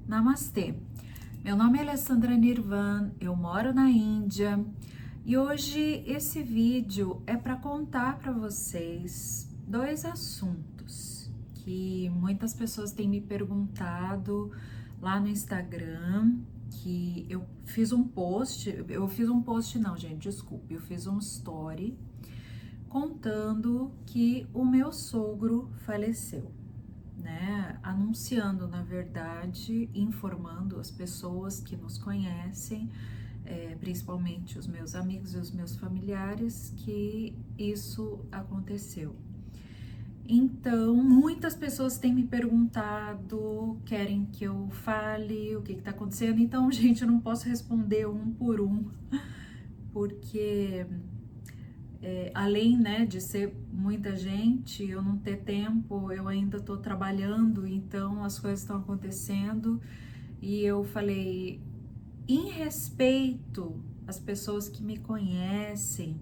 Namastê, meu nome é Alessandra Nirvan, eu moro na Índia e hoje esse vídeo é para contar para vocês dois assuntos que muitas pessoas têm me perguntado lá no Instagram, que eu fiz um post não, gente, desculpe, eu fiz um story contando que o meu sogro faleceu, né? Anunciando, na verdade, informando as pessoas que nos conhecem, principalmente os meus amigos e os meus familiares, que isso aconteceu. Então, muitas pessoas têm me perguntado, querem que eu fale o que está acontecendo. Então, gente, eu não posso responder um por um, porque além, né, de ser muita gente, eu não ter tempo, eu ainda estou trabalhando, então as coisas estão acontecendo. E eu falei, em respeito às pessoas que me conhecem,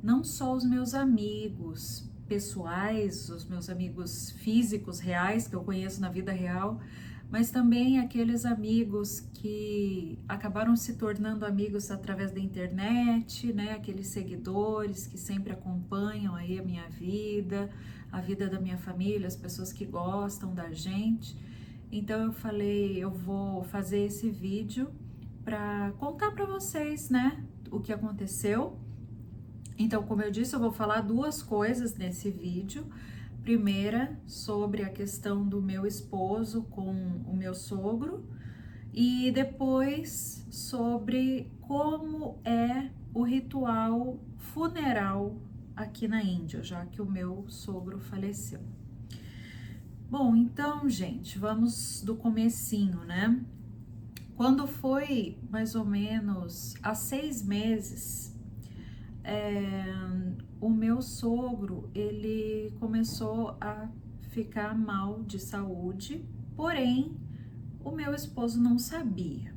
não só os meus amigos pessoais, os meus amigos físicos, reais, que eu conheço na vida real, mas também aqueles amigos que acabaram se tornando amigos através da internet, né? Aqueles seguidores que sempre acompanham aí a minha vida, a vida da minha família, as pessoas que gostam da gente. Então eu falei, eu vou fazer esse vídeo para contar para vocês, né, o que aconteceu. Então, como eu disse, eu vou falar duas coisas nesse vídeo. Primeira, sobre a questão do meu esposo com o meu sogro, e depois sobre como é o ritual funeral aqui na Índia, já que o meu sogro faleceu. Bom, então, gente, vamos do comecinho, né? Quando foi mais ou menos há 6 meses, o meu sogro, ele começou a ficar mal de saúde, porém, o meu esposo não sabia.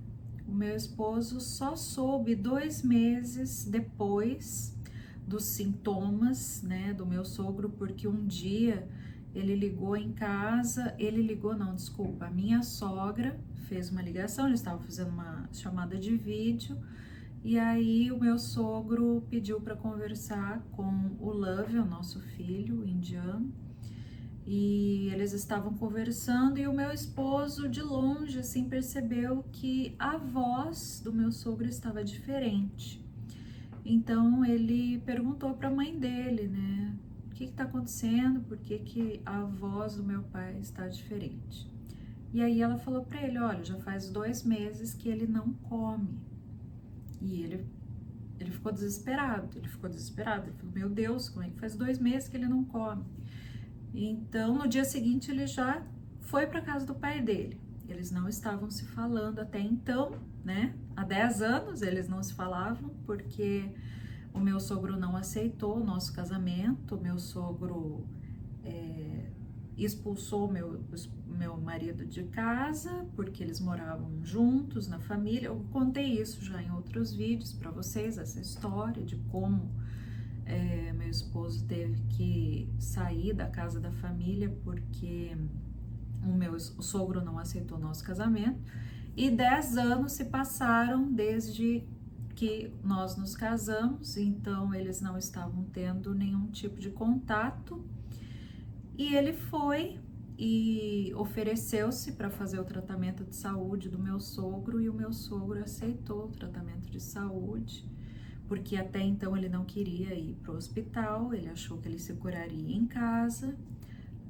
O meu esposo só soube 2 meses depois dos sintomas, né, do meu sogro, porque um dia ele ligou em casa, a minha sogra fez uma ligação, eles estavam fazendo uma chamada de vídeo, e aí o meu sogro pediu para conversar com o Love, o nosso filho indiano, e eles estavam conversando e o meu esposo de longe assim percebeu que a voz do meu sogro estava diferente. Então ele perguntou para a mãe dele, né? O que está acontecendo? Por que a voz do meu pai está diferente? E aí ela falou para ele, olha, já faz 2 meses que ele não come. E ele ficou desesperado, ele falou, meu Deus, como é que faz 2 meses que ele não come? Então, no dia seguinte, ele já foi para casa do pai dele. Eles não estavam se falando até então, né? Há 10 anos eles não se falavam, porque o meu sogro não aceitou o nosso casamento, o meu sogro expulsou meu marido de casa, porque eles moravam juntos na família. Eu contei isso já em outros vídeos para vocês, essa história de como meu esposo teve que sair da casa da família porque o sogro não aceitou nosso casamento. E 10 anos se passaram desde que nós nos casamos, então eles não estavam tendo nenhum tipo de contato. E ele foi e ofereceu-se para fazer o tratamento de saúde do meu sogro, e o meu sogro aceitou o tratamento de saúde, porque até então ele não queria ir para o hospital, ele achou que ele se curaria em casa,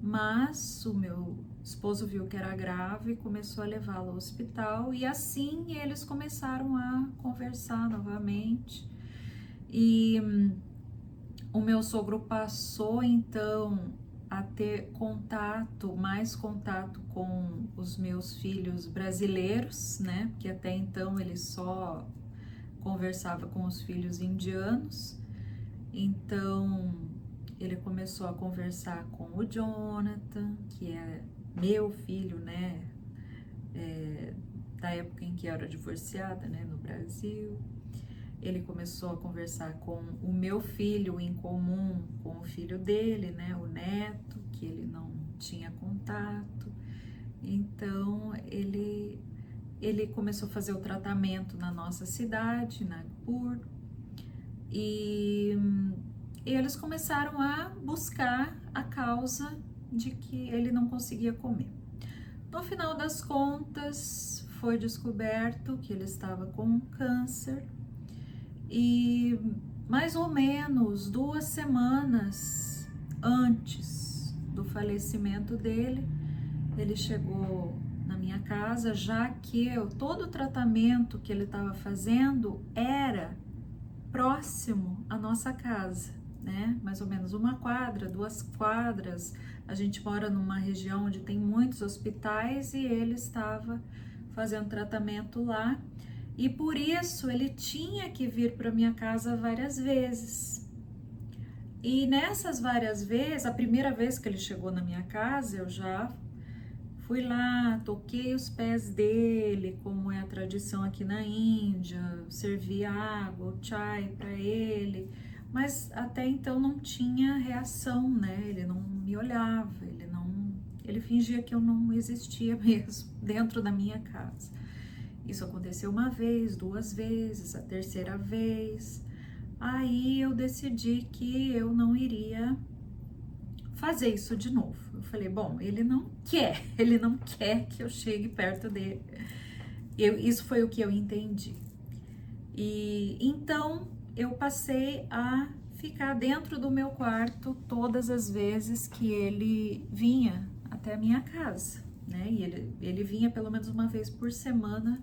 mas o meu esposo viu que era grave e começou a levá-lo ao hospital, e assim eles começaram a conversar novamente. E o meu sogro passou então a ter mais contato com os meus filhos brasileiros, né? Porque até então ele só conversava com os filhos indianos. Então ele começou a conversar com o Jonathan, que é meu filho, né? Da época em que eu era divorciada, né? No Brasil. Ele começou a conversar com o meu filho em comum, com o filho dele, né, o neto, que ele não tinha contato. Então ele ele começou a fazer o tratamento na nossa cidade, na Nagpur, e eles começaram a buscar a causa de que ele não conseguia comer. No final das contas, foi descoberto que ele estava com câncer e mais ou menos 2 semanas antes do falecimento dele, ele chegou na minha casa, já que todo o tratamento que ele estava fazendo era próximo à nossa casa, né? Mais ou menos 1 quadra, 2 quadras. A gente mora numa região onde tem muitos hospitais e ele estava fazendo tratamento lá. E por isso ele tinha que vir para minha casa várias vezes. E nessas várias vezes, a primeira vez que ele chegou na minha casa, eu já fui lá, toquei os pés dele, como é a tradição aqui na Índia, servi água, o chai para ele, mas até então não tinha reação, né? Ele não me olhava, ele fingia que eu não existia mesmo dentro da minha casa. Isso aconteceu 1 vez, 2 vezes, a 3ª vez. Aí eu decidi que eu não iria fazer isso de novo. Eu falei, bom, ele não quer que eu chegue perto dele. Isso foi o que eu entendi. E então eu passei a ficar dentro do meu quarto todas as vezes que ele vinha até a minha casa, né? E ele vinha pelo menos 1 vez por semana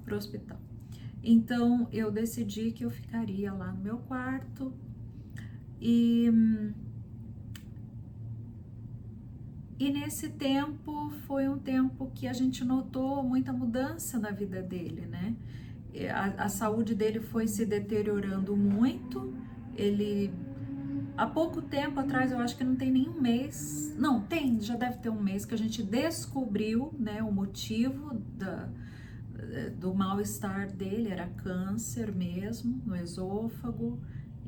para o hospital. Então eu decidi que eu ficaria lá no meu quarto e nesse tempo foi um tempo que a gente notou muita mudança na vida dele, né? A saúde dele foi se deteriorando muito. Ele, há pouco tempo atrás, eu acho que não tem nem 1 mês, não, tem, já deve ter 1 mês que a gente descobriu, né, o motivo do mal-estar dele, era câncer mesmo, no esôfago,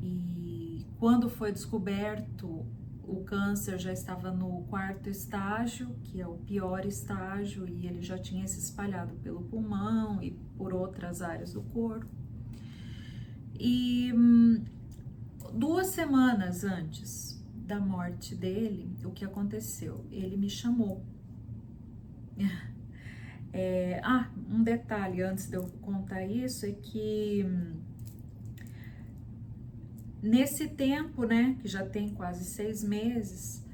e quando foi descoberto, o câncer já estava no 4º estágio, que é o pior estágio, e ele já tinha se espalhado pelo pulmão e por outras áreas do corpo. E 2 semanas antes da morte dele, o que aconteceu? Ele me chamou. Um detalhe antes de eu contar isso é que nesse tempo, né, que já tem quase 6 meses,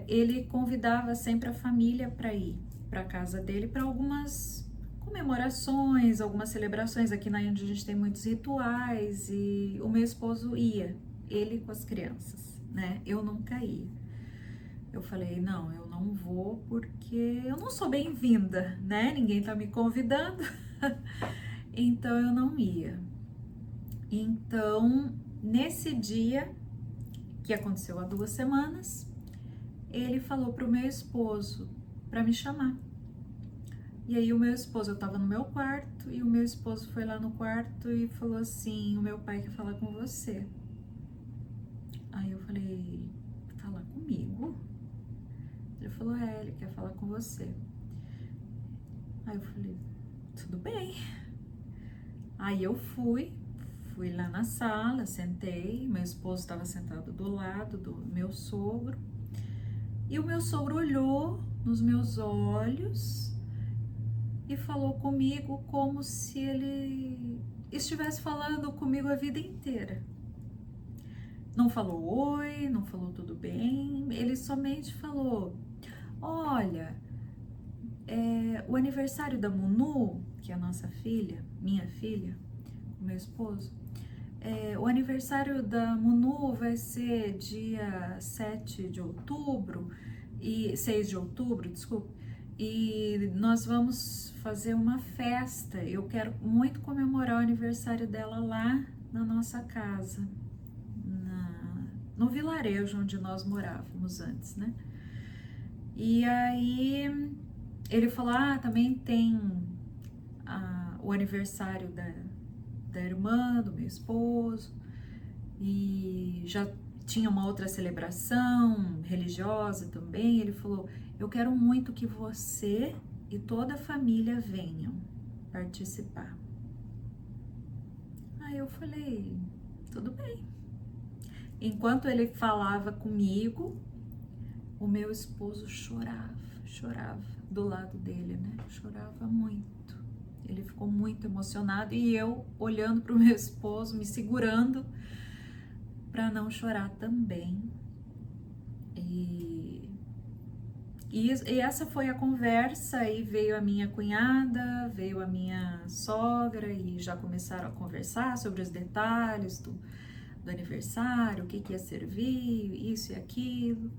ele convidava sempre a família para ir para casa dele para algumas comemorações, algumas celebrações. Aqui na Índia a gente tem muitos rituais e o meu esposo ia, ele com as crianças, né? Eu nunca ia. Eu falei, não, eu não vou porque eu não sou bem-vinda, né? Ninguém tá me convidando, então eu não ia. Então, nesse dia, que aconteceu há 2 semanas, ele falou pro meu esposo para me chamar. E aí o meu esposo, eu tava no meu quarto, e o meu esposo foi lá no quarto e falou assim, o meu pai quer falar com você. Aí eu falei, falar comigo? Ele falou, ele quer falar com você. Aí eu falei, tudo bem. Aí eu fui lá na sala, sentei, meu esposo estava sentado do lado do meu sogro, e o meu sogro olhou nos meus olhos e falou comigo como se ele estivesse falando comigo a vida inteira. Não falou oi, não falou tudo bem, ele somente falou, olha, o aniversário da Munu, que é a nossa filha, minha filha, meu esposo, o aniversário da Munu vai ser dia 7 de outubro, e 6 de outubro, desculpa, e nós vamos fazer uma festa. Eu quero muito comemorar o aniversário dela lá na nossa casa, no vilarejo onde nós morávamos antes, né? E aí ele falou, também tem o aniversário da irmã do meu esposo, e já tinha uma outra celebração religiosa também. Ele falou, eu quero muito que você e toda a família venham participar. Aí eu falei, tudo bem. Enquanto ele falava comigo, o meu esposo chorava do lado dele, né? Chorava muito. Ele ficou muito emocionado e eu olhando para o meu esposo, me segurando para não chorar também. E essa foi a conversa. Aí veio a minha cunhada, veio a minha sogra e já começaram a conversar sobre os detalhes do aniversário, o que ia servir, isso e aquilo.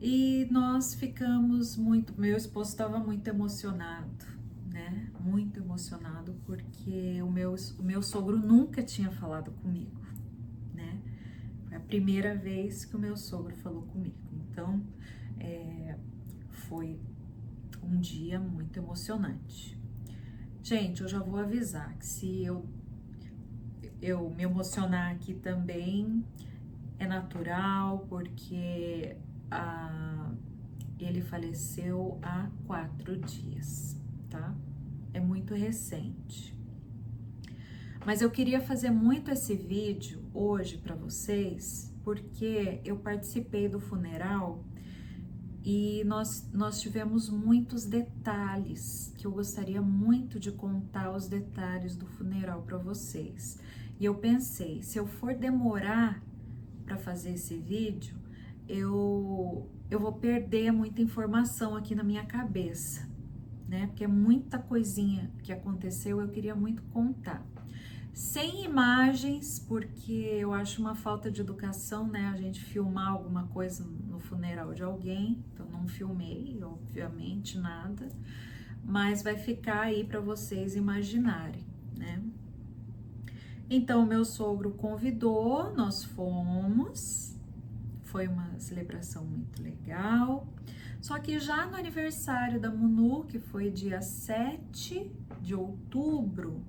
E nós ficamos muito, meu esposo estava muito emocionado, né? Muito emocionado, porque o meu sogro nunca tinha falado comigo, né? Foi a primeira vez que o meu sogro falou comigo. Então, foi um dia muito emocionante. Gente, eu já vou avisar que se eu me emocionar aqui também é natural, porque ele faleceu há 4 dias, tá? É muito recente. Mas eu queria fazer muito esse vídeo hoje para vocês, porque eu participei do funeral e nós tivemos muitos detalhes, que eu gostaria muito de contar os detalhes do funeral para vocês. E eu pensei, se eu for demorar para fazer esse vídeo, eu vou perder muita informação aqui na minha cabeça, né? Porque é muita coisinha que aconteceu, eu queria muito contar. Sem imagens, porque eu acho uma falta de educação, né? A gente filmar alguma coisa no funeral de alguém. Então, não filmei, obviamente, nada. Mas vai ficar aí para vocês imaginarem, né? Então, meu sogro convidou, nós fomos. Foi uma celebração muito legal. Só que já no aniversário da Munu, que foi dia 7 de outubro,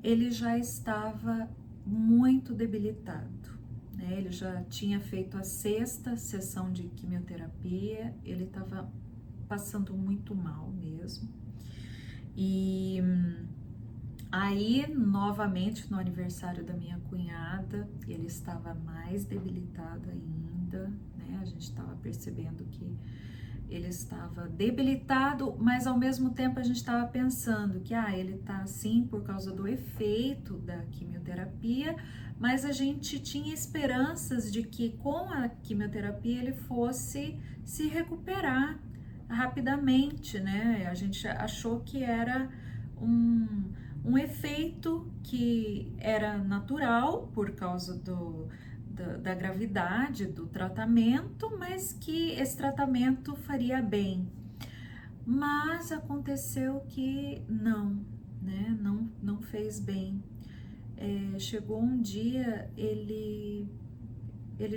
ele já estava muito debilitado, né? Ele já tinha feito a 6ª sessão de quimioterapia, ele estava passando muito mal mesmo. E aí, novamente, no aniversário da minha cunhada, ele estava mais debilitado ainda, né? A gente estava percebendo que ele estava debilitado, mas ao mesmo tempo a gente estava pensando que ele tá assim por causa do efeito da quimioterapia, mas a gente tinha esperanças de que com a quimioterapia ele fosse se recuperar rapidamente, né? A gente achou que era um efeito que era natural por causa da gravidade do tratamento, mas que esse tratamento faria bem. Mas aconteceu que não, né? Não fez bem. Chegou um dia, ele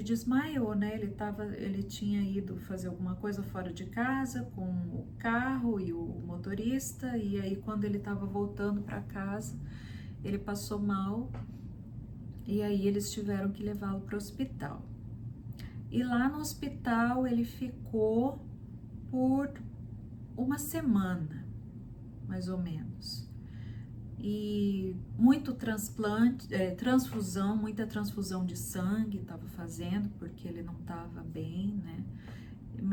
desmaiou, né? Ele tinha ido fazer alguma coisa fora de casa com o carro e o motorista, e aí quando ele estava voltando para casa, ele passou mal. E aí eles tiveram que levá-lo para o hospital. E lá no hospital ele ficou por uma semana, mais ou menos. E muito transfusão, muita transfusão de sangue estava fazendo, porque ele não estava bem, né?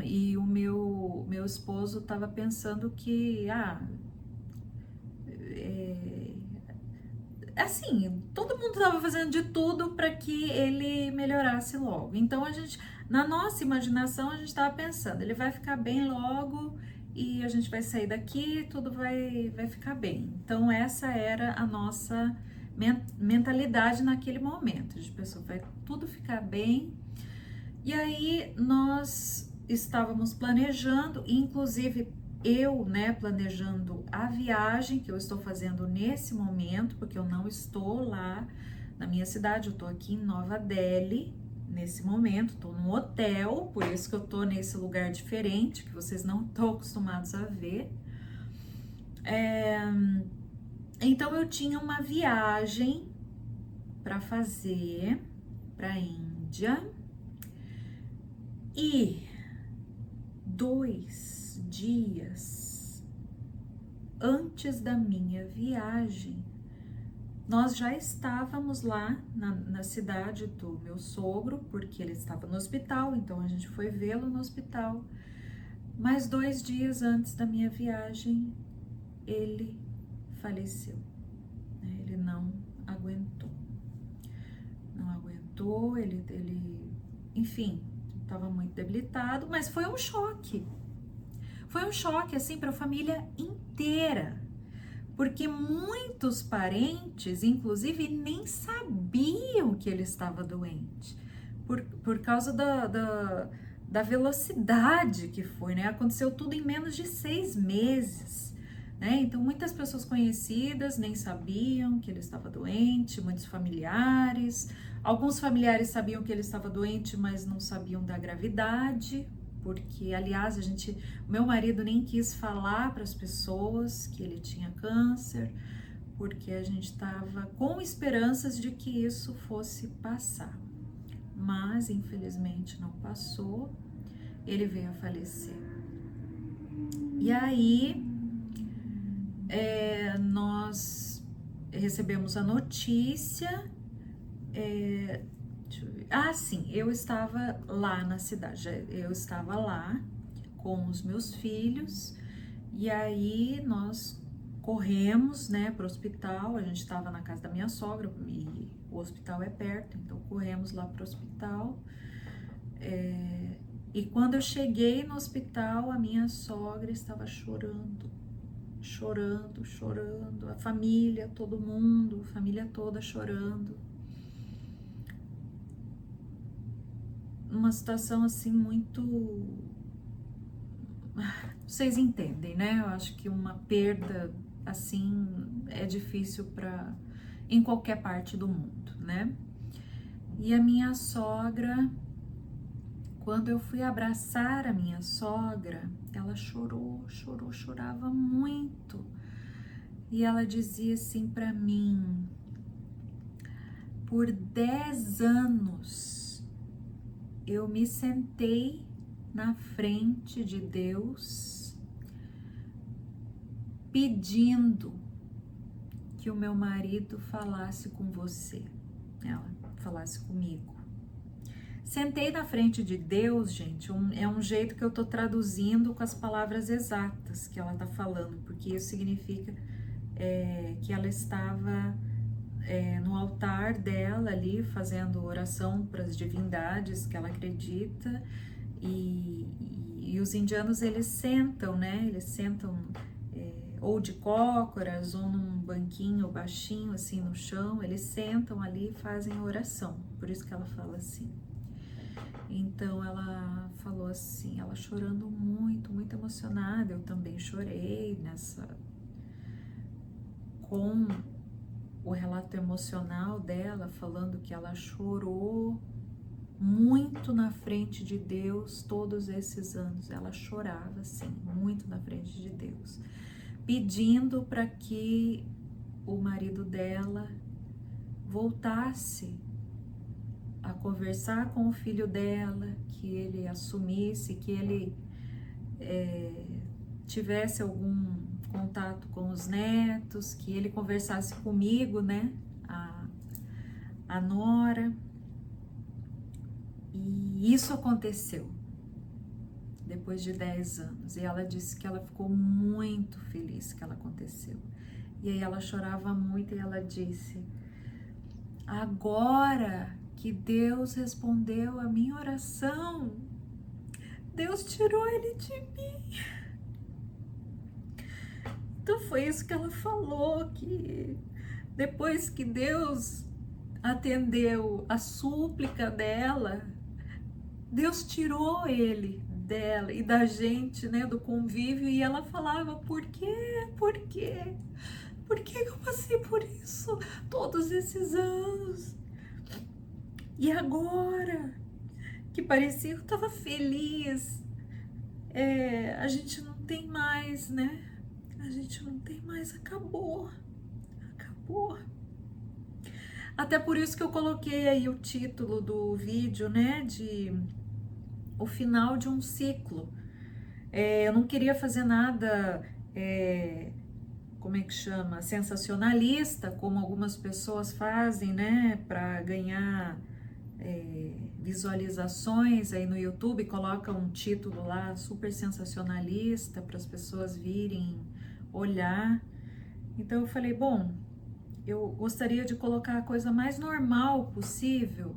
E o meu esposo estava pensando que, assim, todo mundo estava fazendo de tudo para que ele melhorasse logo. Então, na nossa imaginação, a gente estava pensando, ele vai ficar bem logo e a gente vai sair daqui, tudo vai ficar bem. Então, essa era a nossa mentalidade naquele momento. A gente pensou, vai tudo ficar bem. E aí, nós estávamos planejando, inclusive eu, né, planejando a viagem que eu estou fazendo nesse momento, porque eu não estou lá na minha cidade, eu estou aqui em Nova Delhi nesse momento, estou num hotel, por isso que eu estou nesse lugar diferente, que vocês não estão acostumados a ver. Então eu tinha uma viagem para fazer para a Índia e 2 dias antes da minha viagem, nós já estávamos lá na cidade do meu sogro, porque ele estava no hospital, então a gente foi vê-lo no hospital. Mas 2 dias antes da minha viagem, ele faleceu, né? Ele não aguentou. Não aguentou, enfim, estava muito debilitado, mas foi um choque. Foi um choque, assim, para a família inteira. Porque muitos parentes, inclusive, nem sabiam que ele estava doente, por causa da velocidade que foi, né? Aconteceu tudo em menos de 6 meses, né? Então, muitas pessoas conhecidas nem sabiam que ele estava doente, muitos familiares, alguns familiares sabiam que ele estava doente, mas não sabiam da gravidade, porque, aliás, meu marido nem quis falar para as pessoas que ele tinha câncer, porque a gente estava com esperanças de que isso fosse passar. Mas, infelizmente, não passou, ele veio a falecer. E aí, nós recebemos a notícia. Sim, eu estava lá na cidade, eu estava lá com os meus filhos, e aí nós corremos, né, para o hospital. A gente estava na casa da minha sogra e o hospital é perto, então corremos lá para o hospital. E quando eu cheguei no hospital, a minha sogra estava chorando, a família, todo mundo, a família toda chorando. Uma situação assim muito... Vocês entendem, né? Eu acho que uma perda assim é difícil em qualquer parte do mundo, né? E a minha sogra, quando eu fui abraçar a minha sogra, ela chorava muito. E ela dizia assim para mim: por 10 anos eu me sentei na frente de Deus pedindo que o meu marido falasse com você, ela falasse comigo. Sentei na frente de Deus, gente, é um jeito que eu tô traduzindo com as palavras exatas que ela tá falando, porque isso significa que ela estava no altar dela ali, fazendo oração para as divindades que ela acredita, e os indianos, eles sentam, né? Eles sentam ou de cócoras ou num banquinho baixinho assim no chão, eles sentam ali e fazem oração, por isso que ela fala assim. Então ela falou assim, ela chorando muito, muito emocionada. Eu também chorei com o relato emocional dela, falando que ela chorou muito na frente de Deus todos esses anos. Ela chorava assim, muito na frente de Deus, pedindo para que o marido dela voltasse a conversar com o filho dela, que ele assumisse, que ele tivesse algum contato com os netos, que ele conversasse comigo, né, a nora. E isso aconteceu depois de 10 anos. E ela disse que ela ficou muito feliz que ela aconteceu. E aí ela chorava muito e ela disse: agora que Deus respondeu a minha oração, Deus tirou ele de mim. Então foi isso que ela falou, que depois que Deus atendeu a súplica dela, Deus tirou ele dela e da gente, né, do convívio, e ela falava: por quê? Por quê? Por que eu passei por isso todos esses anos? E agora que parecia que eu tava feliz, a gente não tem mais, né? A gente não tem mais, acabou. Até por isso que eu coloquei aí o título do vídeo, né, de o final de um ciclo. Eu não queria fazer nada como é que chama? Sensacionalista, como algumas pessoas fazem, né? Para ganhar visualizações aí no YouTube, coloca um título lá super sensacionalista para as pessoas virem olhar. Então eu falei, bom, eu gostaria de colocar a coisa mais normal possível,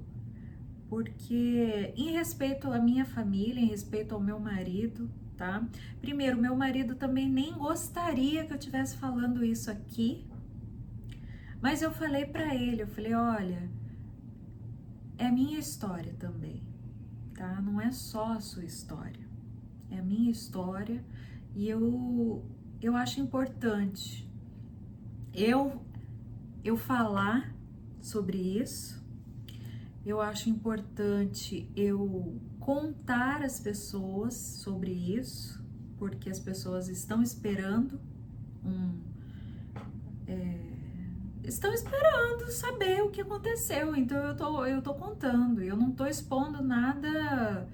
porque em respeito à minha família, em respeito ao meu marido, tá? Primeiro, meu marido também nem gostaria que eu estivesse falando isso aqui, mas eu falei para ele, eu falei, olha, é minha história também, tá? Não é só a sua história, é a minha história e eu acho importante eu falar sobre isso. Eu acho importante eu contar às pessoas sobre isso, porque as pessoas estão esperando estão esperando saber o que aconteceu, então eu tô contando, eu não tô expondo nada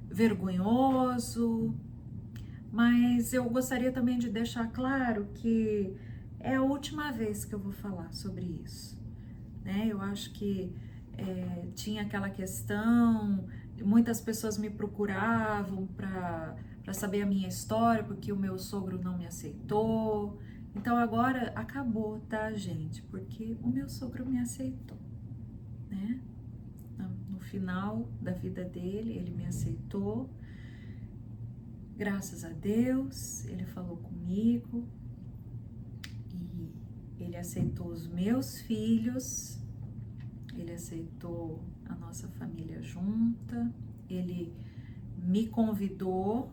vergonhoso, mas eu gostaria também de deixar claro que é a última vez que eu vou falar sobre isso, né? Eu acho que tinha aquela questão, muitas pessoas me procuravam para saber a minha história, porque o meu sogro não me aceitou. Então agora acabou, tá, gente? Porque o meu sogro me aceitou, né? No final da vida dele, ele me aceitou. Graças a Deus, ele falou comigo e ele aceitou os meus filhos, ele aceitou a nossa família junta, ele me convidou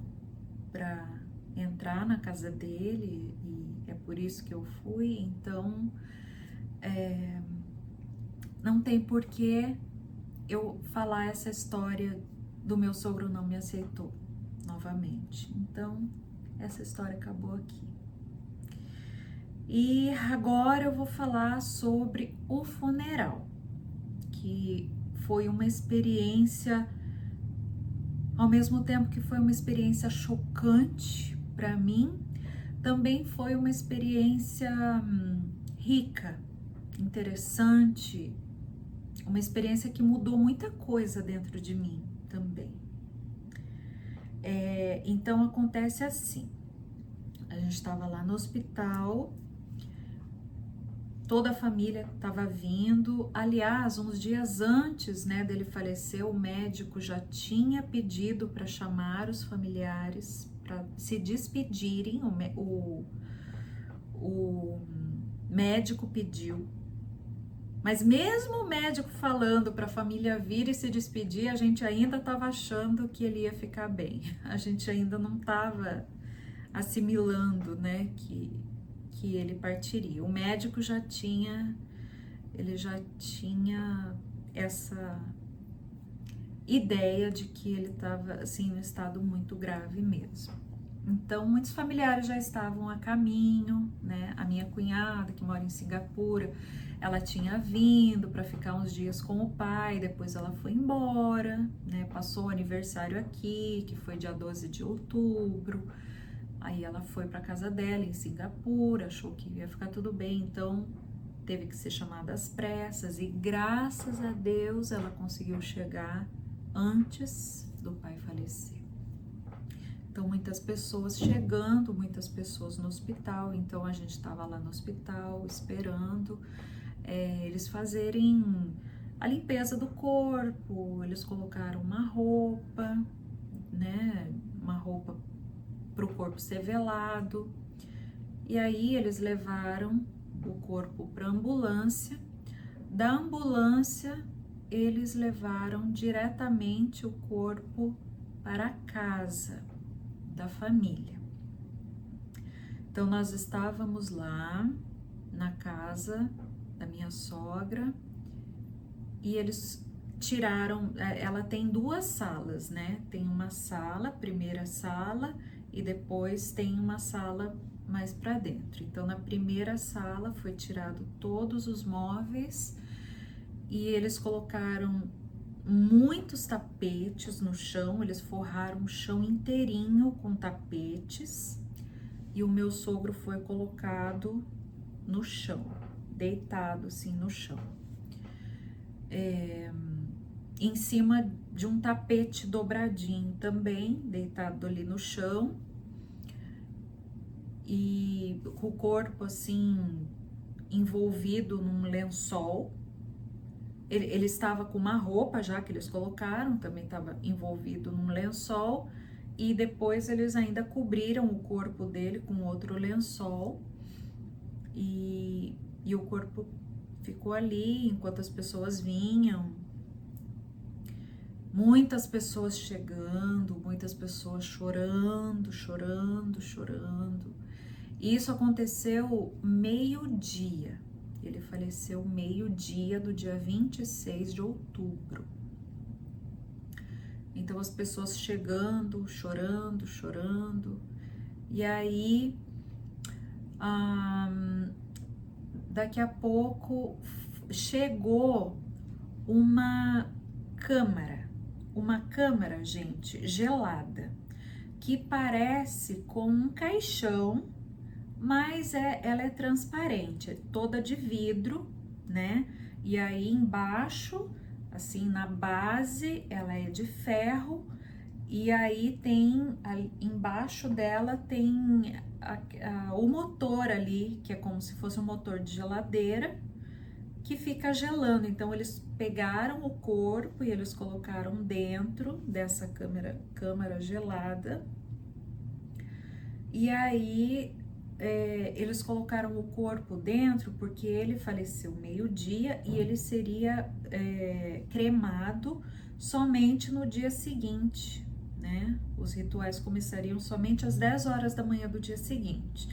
para entrar na casa dele e é por isso que eu fui. Então não tem porquê eu falar essa história do meu sogro não me aceitou novamente. Então essa história acabou aqui. E agora eu vou falar sobre o funeral, que foi uma experiência, ao mesmo tempo que foi uma experiência chocante para mim, também foi uma experiência rica, interessante, uma experiência que mudou muita coisa dentro de mim também. Então acontece assim, a gente estava lá no hospital, toda a família estava vindo. Aliás, uns dias antes, né, dele falecer, o médico já tinha pedido para chamar os familiares para se despedirem. O médico pediu. Mas mesmo o médico falando para a família vir e se despedir, a gente ainda estava achando que ele ia ficar bem. A gente ainda não estava assimilando, né, que ele partiria. O médico já tinha essa ideia de que ele estava assim em um estado muito grave mesmo. Então muitos familiares já estavam a caminho, né? A minha cunhada, que mora em Singapura, ela tinha vindo para ficar uns dias com o pai, depois ela foi embora, né? Passou o aniversário aqui, que foi dia 12 de outubro. Aí ela foi para casa dela em Singapura, achou que ia ficar tudo bem, então teve que ser chamada às pressas e graças a Deus ela conseguiu chegar antes do pai falecer. Então muitas pessoas chegando, muitas pessoas no hospital, então a gente estava lá no hospital esperando eles fazerem a limpeza do corpo, eles colocaram uma roupa, né, uma roupa para o corpo ser velado, e aí eles levaram o corpo para a ambulância. Da ambulância eles levaram diretamente o corpo para a casa da família. Então nós estávamos lá na casa da minha sogra e eles tiraram, ela tem duas salas, né? Tem uma sala, primeira sala, e depois tem uma sala mais para dentro. Então na primeira sala foi tirado todos os móveis e eles colocaram muitos tapetes no chão, eles forraram o chão inteirinho com tapetes. e o meu sogro foi colocado no chão, deitado assim no chão, em cima de um tapete dobradinho também, deitado ali no chão, e com o corpo assim envolvido num lençol. Ele estava com uma roupa já que eles colocaram, também estava envolvido num lençol, e depois eles ainda cobriram o corpo dele com outro lençol, e o corpo ficou ali enquanto as pessoas vinham. Muitas pessoas chegando, muitas pessoas chorando, chorando, chorando. E isso aconteceu meio-dia. Ele faleceu meio-dia do dia 26 de outubro. Então as pessoas chegando, chorando, chorando. E aí, daqui a pouco chegou uma câmara, gente, gelada, que parece com um caixão, mas ela é transparente, é toda de vidro, né? E aí embaixo, assim, na base, ela é de ferro, e aí tem, embaixo dela tem o motor ali, que é como se fosse um motor de geladeira, que fica gelando. Então eles pegaram o corpo e eles colocaram dentro dessa câmara gelada, e aí eles colocaram o corpo dentro porque ele faleceu meio-dia e ele seria cremado somente no dia seguinte, né? Os rituais começariam somente às 10 horas da manhã do dia seguinte.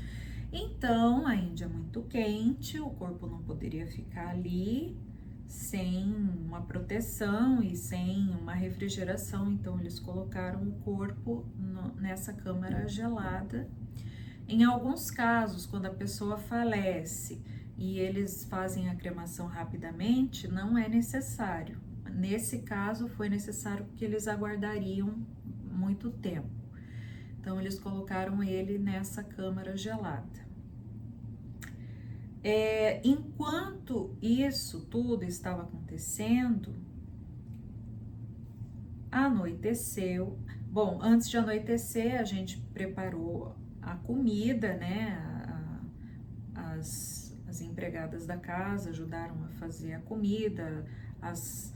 Então, a Índia é muito quente, o corpo não poderia ficar ali sem uma proteção e sem uma refrigeração, então eles colocaram o corpo nessa câmara gelada. Em alguns casos, quando a pessoa falece e eles fazem a cremação rapidamente, não é necessário. Nesse caso, foi necessário porque eles aguardariam muito tempo. Então, eles colocaram ele nessa câmara gelada. Enquanto isso tudo estava acontecendo, anoiteceu. Bom, antes de anoitecer, a gente preparou a comida, né? As empregadas da casa ajudaram a fazer a comida, as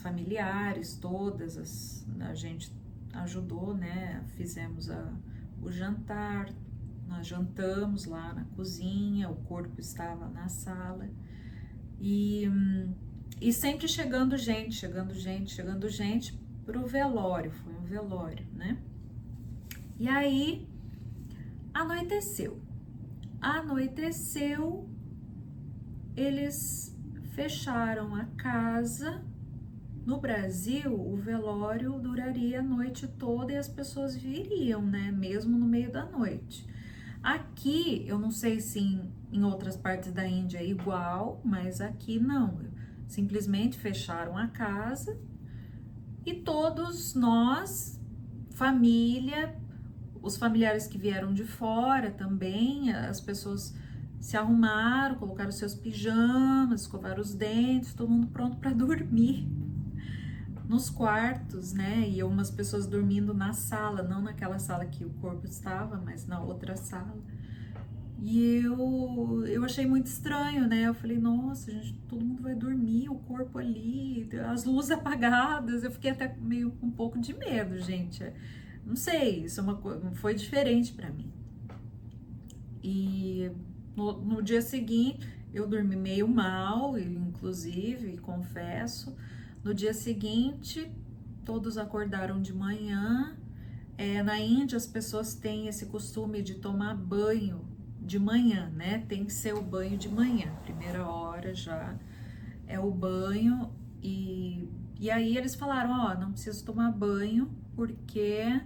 familiares todas, a gente ajudou, né? Fizemos o jantar, nós jantamos lá na cozinha, o corpo estava na sala, e sempre chegando gente pro velório, foi um velório, né? E aí anoiteceu, eles fecharam a casa. No Brasil, o velório duraria a noite toda e as pessoas viriam, né? Mesmo no meio da noite. Aqui, eu não sei se em outras partes da Índia é igual, mas aqui não. Simplesmente fecharam a casa e todos nós, família, os familiares que vieram de fora também, as pessoas se arrumaram, colocaram seus pijamas, escovaram os dentes, todo mundo pronto para dormir nos quartos, né? E umas pessoas dormindo na sala, não naquela sala que o corpo estava, mas na outra sala. E eu achei muito estranho, né? Eu falei, nossa, gente, todo mundo vai dormir, o corpo ali, as luzes apagadas. Eu fiquei até meio com um pouco de medo, gente. Não sei, isso foi diferente para mim. E no dia seguinte, eu dormi meio mal, inclusive, confesso. No dia seguinte, todos acordaram de manhã. Na Índia, as pessoas têm esse costume de tomar banho de manhã, né? Tem que ser o banho de manhã, primeira hora já é o banho. E aí eles falaram, ó, não preciso tomar banho, porque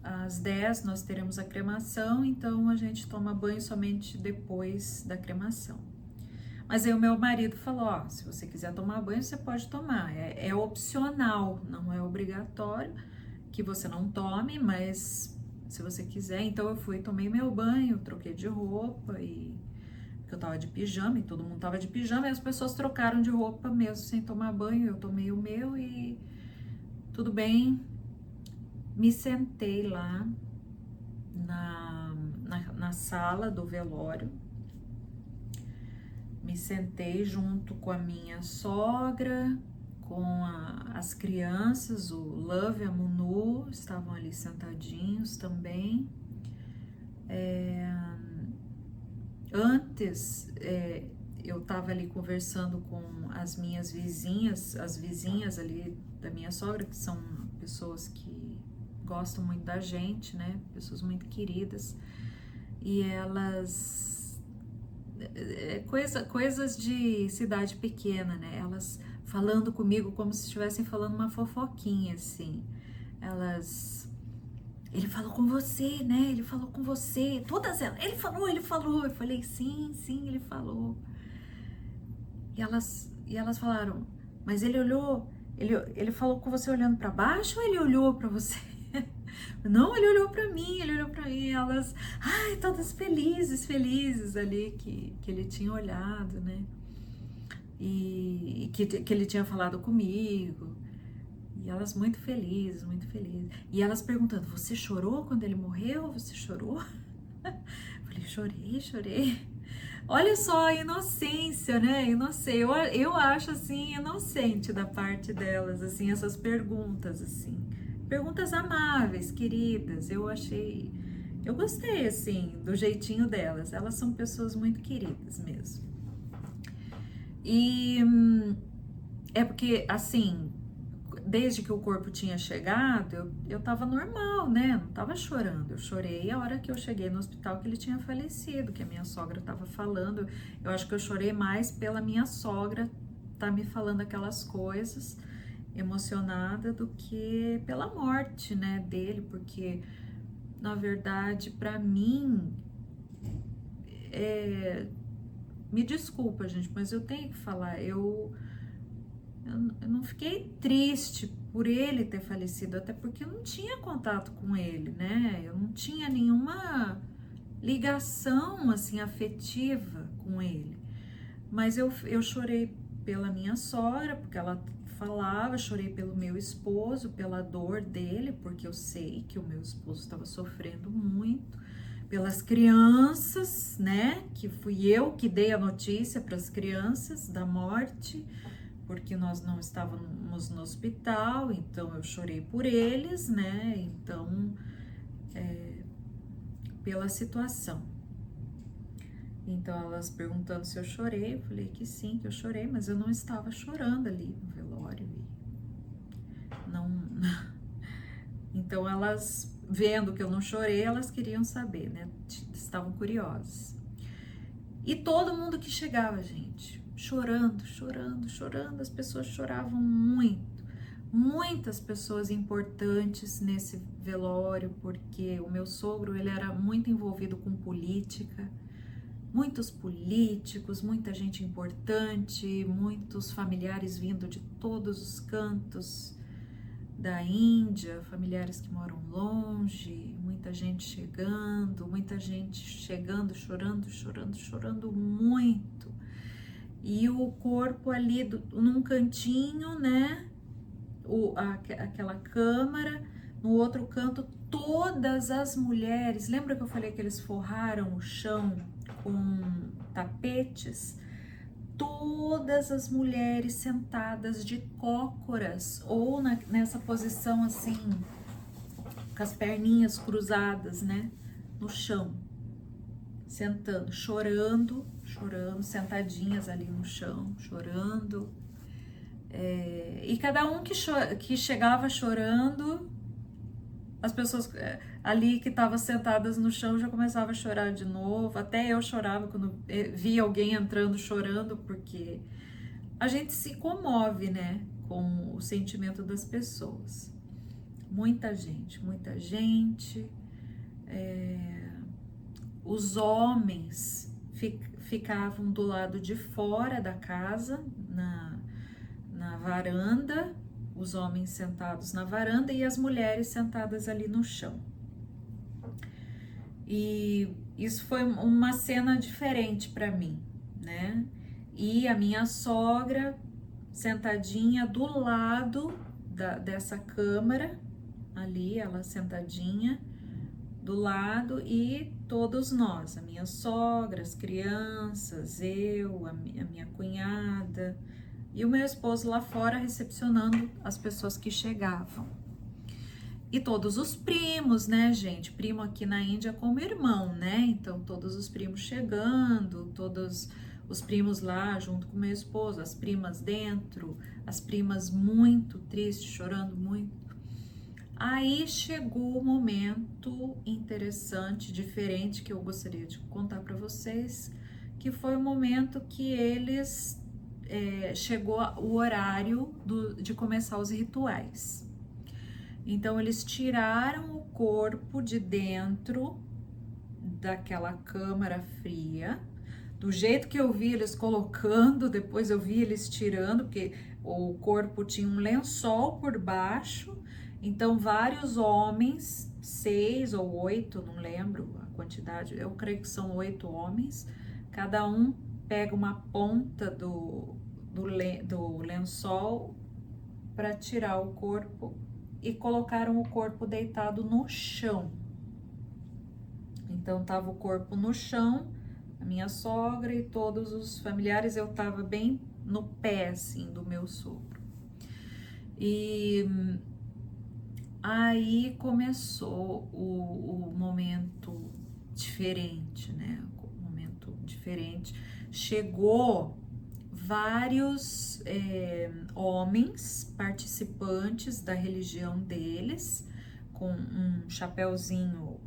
às 10 nós teremos a cremação, então a gente toma banho somente depois da cremação. Mas aí o meu marido falou, ó, se você quiser tomar banho, você pode tomar, é opcional, não é obrigatório que você não tome, mas se você quiser. Então eu fui, tomei meu banho, troquei de roupa e eu tava de pijama e todo mundo tava de pijama e as pessoas trocaram de roupa mesmo sem tomar banho. Eu tomei o meu e tudo bem. Me sentei lá na sala do velório. Me sentei junto com a minha sogra, com as crianças, o Love e a Munu, estavam ali sentadinhos também. Antes, eu estava ali conversando com as minhas vizinhas, as vizinhas ali da minha sogra, que são pessoas que gostam muito da gente, né? Pessoas muito queridas. E elas... coisas de cidade pequena, né? Elas falando comigo como se estivessem falando uma fofoquinha, assim. Ele falou com você, né? Ele falou com você. Todas elas. Ele falou. Eu falei, sim, ele falou. E elas falaram, mas ele olhou, ele falou com você olhando para baixo ou ele olhou para você? Não, ele olhou para mim, e elas, ai, todas felizes ali que ele tinha olhado, né? E que ele tinha falado comigo. E elas muito felizes. E elas perguntando, você chorou quando ele morreu? Você chorou? Eu falei, chorei. Olha só a inocência, né? Eu acho assim inocente da parte delas, assim, essas perguntas, assim. Perguntas amáveis, queridas. Eu gostei, assim, do jeitinho delas. Elas são pessoas muito queridas mesmo. E é porque, assim, desde que o corpo tinha chegado, eu tava normal, né? Não tava chorando. Eu chorei a hora que eu cheguei no hospital que ele tinha falecido, que a minha sogra tava falando. Eu acho que eu chorei mais pela minha sogra tá me falando aquelas coisas, emocionada, do que pela morte, né, dele, porque, na verdade, pra mim, me desculpa, gente, mas eu tenho que falar, eu não fiquei triste por ele ter falecido, até porque eu não tinha contato com ele, né? Eu não tinha nenhuma ligação, assim, afetiva com ele. Mas eu chorei pela minha sogra, porque ela falava, chorei pelo meu esposo, pela dor dele, porque eu sei que o meu esposo estava sofrendo muito, pelas crianças, né? Que fui eu que dei a notícia para as crianças da morte, porque nós não estávamos no hospital, então eu chorei por eles, né? Então, pela situação. Então, elas perguntando se eu chorei, eu falei que sim, que eu chorei, mas eu não estava chorando ali no velório. Não. Então, elas, vendo que eu não chorei, elas queriam saber, né? Estavam curiosas. E todo mundo que chegava, gente, chorando, as pessoas choravam muito. Muitas pessoas importantes nesse velório, porque o meu sogro, ele era muito envolvido com política, muitos políticos, muita gente importante, muitos familiares vindo de todos os cantos da Índia, familiares que moram longe, muita gente chegando, chorando muito. E o corpo ali num cantinho, né? Aquela câmara, no outro canto, todas as mulheres. Lembra que eu falei que eles forraram o chão com tapetes? Todas as mulheres sentadas de cócoras ou nessa posição assim, com as perninhas cruzadas, né, no chão, sentando, chorando, sentadinhas ali no chão, chorando. E cada um que chegava chorando, as pessoas ali que estavam sentadas no chão já começavam a chorar de novo. Até eu chorava quando via alguém entrando chorando, porque a gente se comove, né, com o sentimento das pessoas. Muita gente. Os homens ficavam do lado de fora da casa, na varanda, os homens sentados na varanda e as mulheres sentadas ali no chão. E isso foi uma cena diferente para mim, né? E a minha sogra sentadinha do lado dessa câmara, ali, ela sentadinha do lado, e todos nós, a minha sogra, as crianças, eu, a minha cunhada e o meu esposo lá fora recepcionando as pessoas que chegavam. E todos os primos, né, gente? Primo aqui na Índia é como irmão, né? Então, todos os primos chegando, todos os primos lá junto com meu esposo, as primas dentro, as primas muito tristes, chorando muito. Aí chegou o momento interessante, diferente, que eu gostaria de contar para vocês, que foi o momento que eles chegou o horário de começar os rituais. Então eles tiraram o corpo de dentro daquela câmara fria, do jeito que eu vi eles colocando, depois eu vi eles tirando, porque o corpo tinha um lençol por baixo, então vários homens, 6 ou 8, não lembro a quantidade, eu creio que são 8 homens, cada um pega uma ponta do lençol para tirar o corpo, e colocaram o corpo deitado no chão. Então tava o corpo no chão, a minha sogra e todos os familiares, eu tava bem no pé assim do meu sogro. E aí começou o momento diferente, né? O momento diferente. Chegou vários homens participantes da religião deles, com um chapéuzinho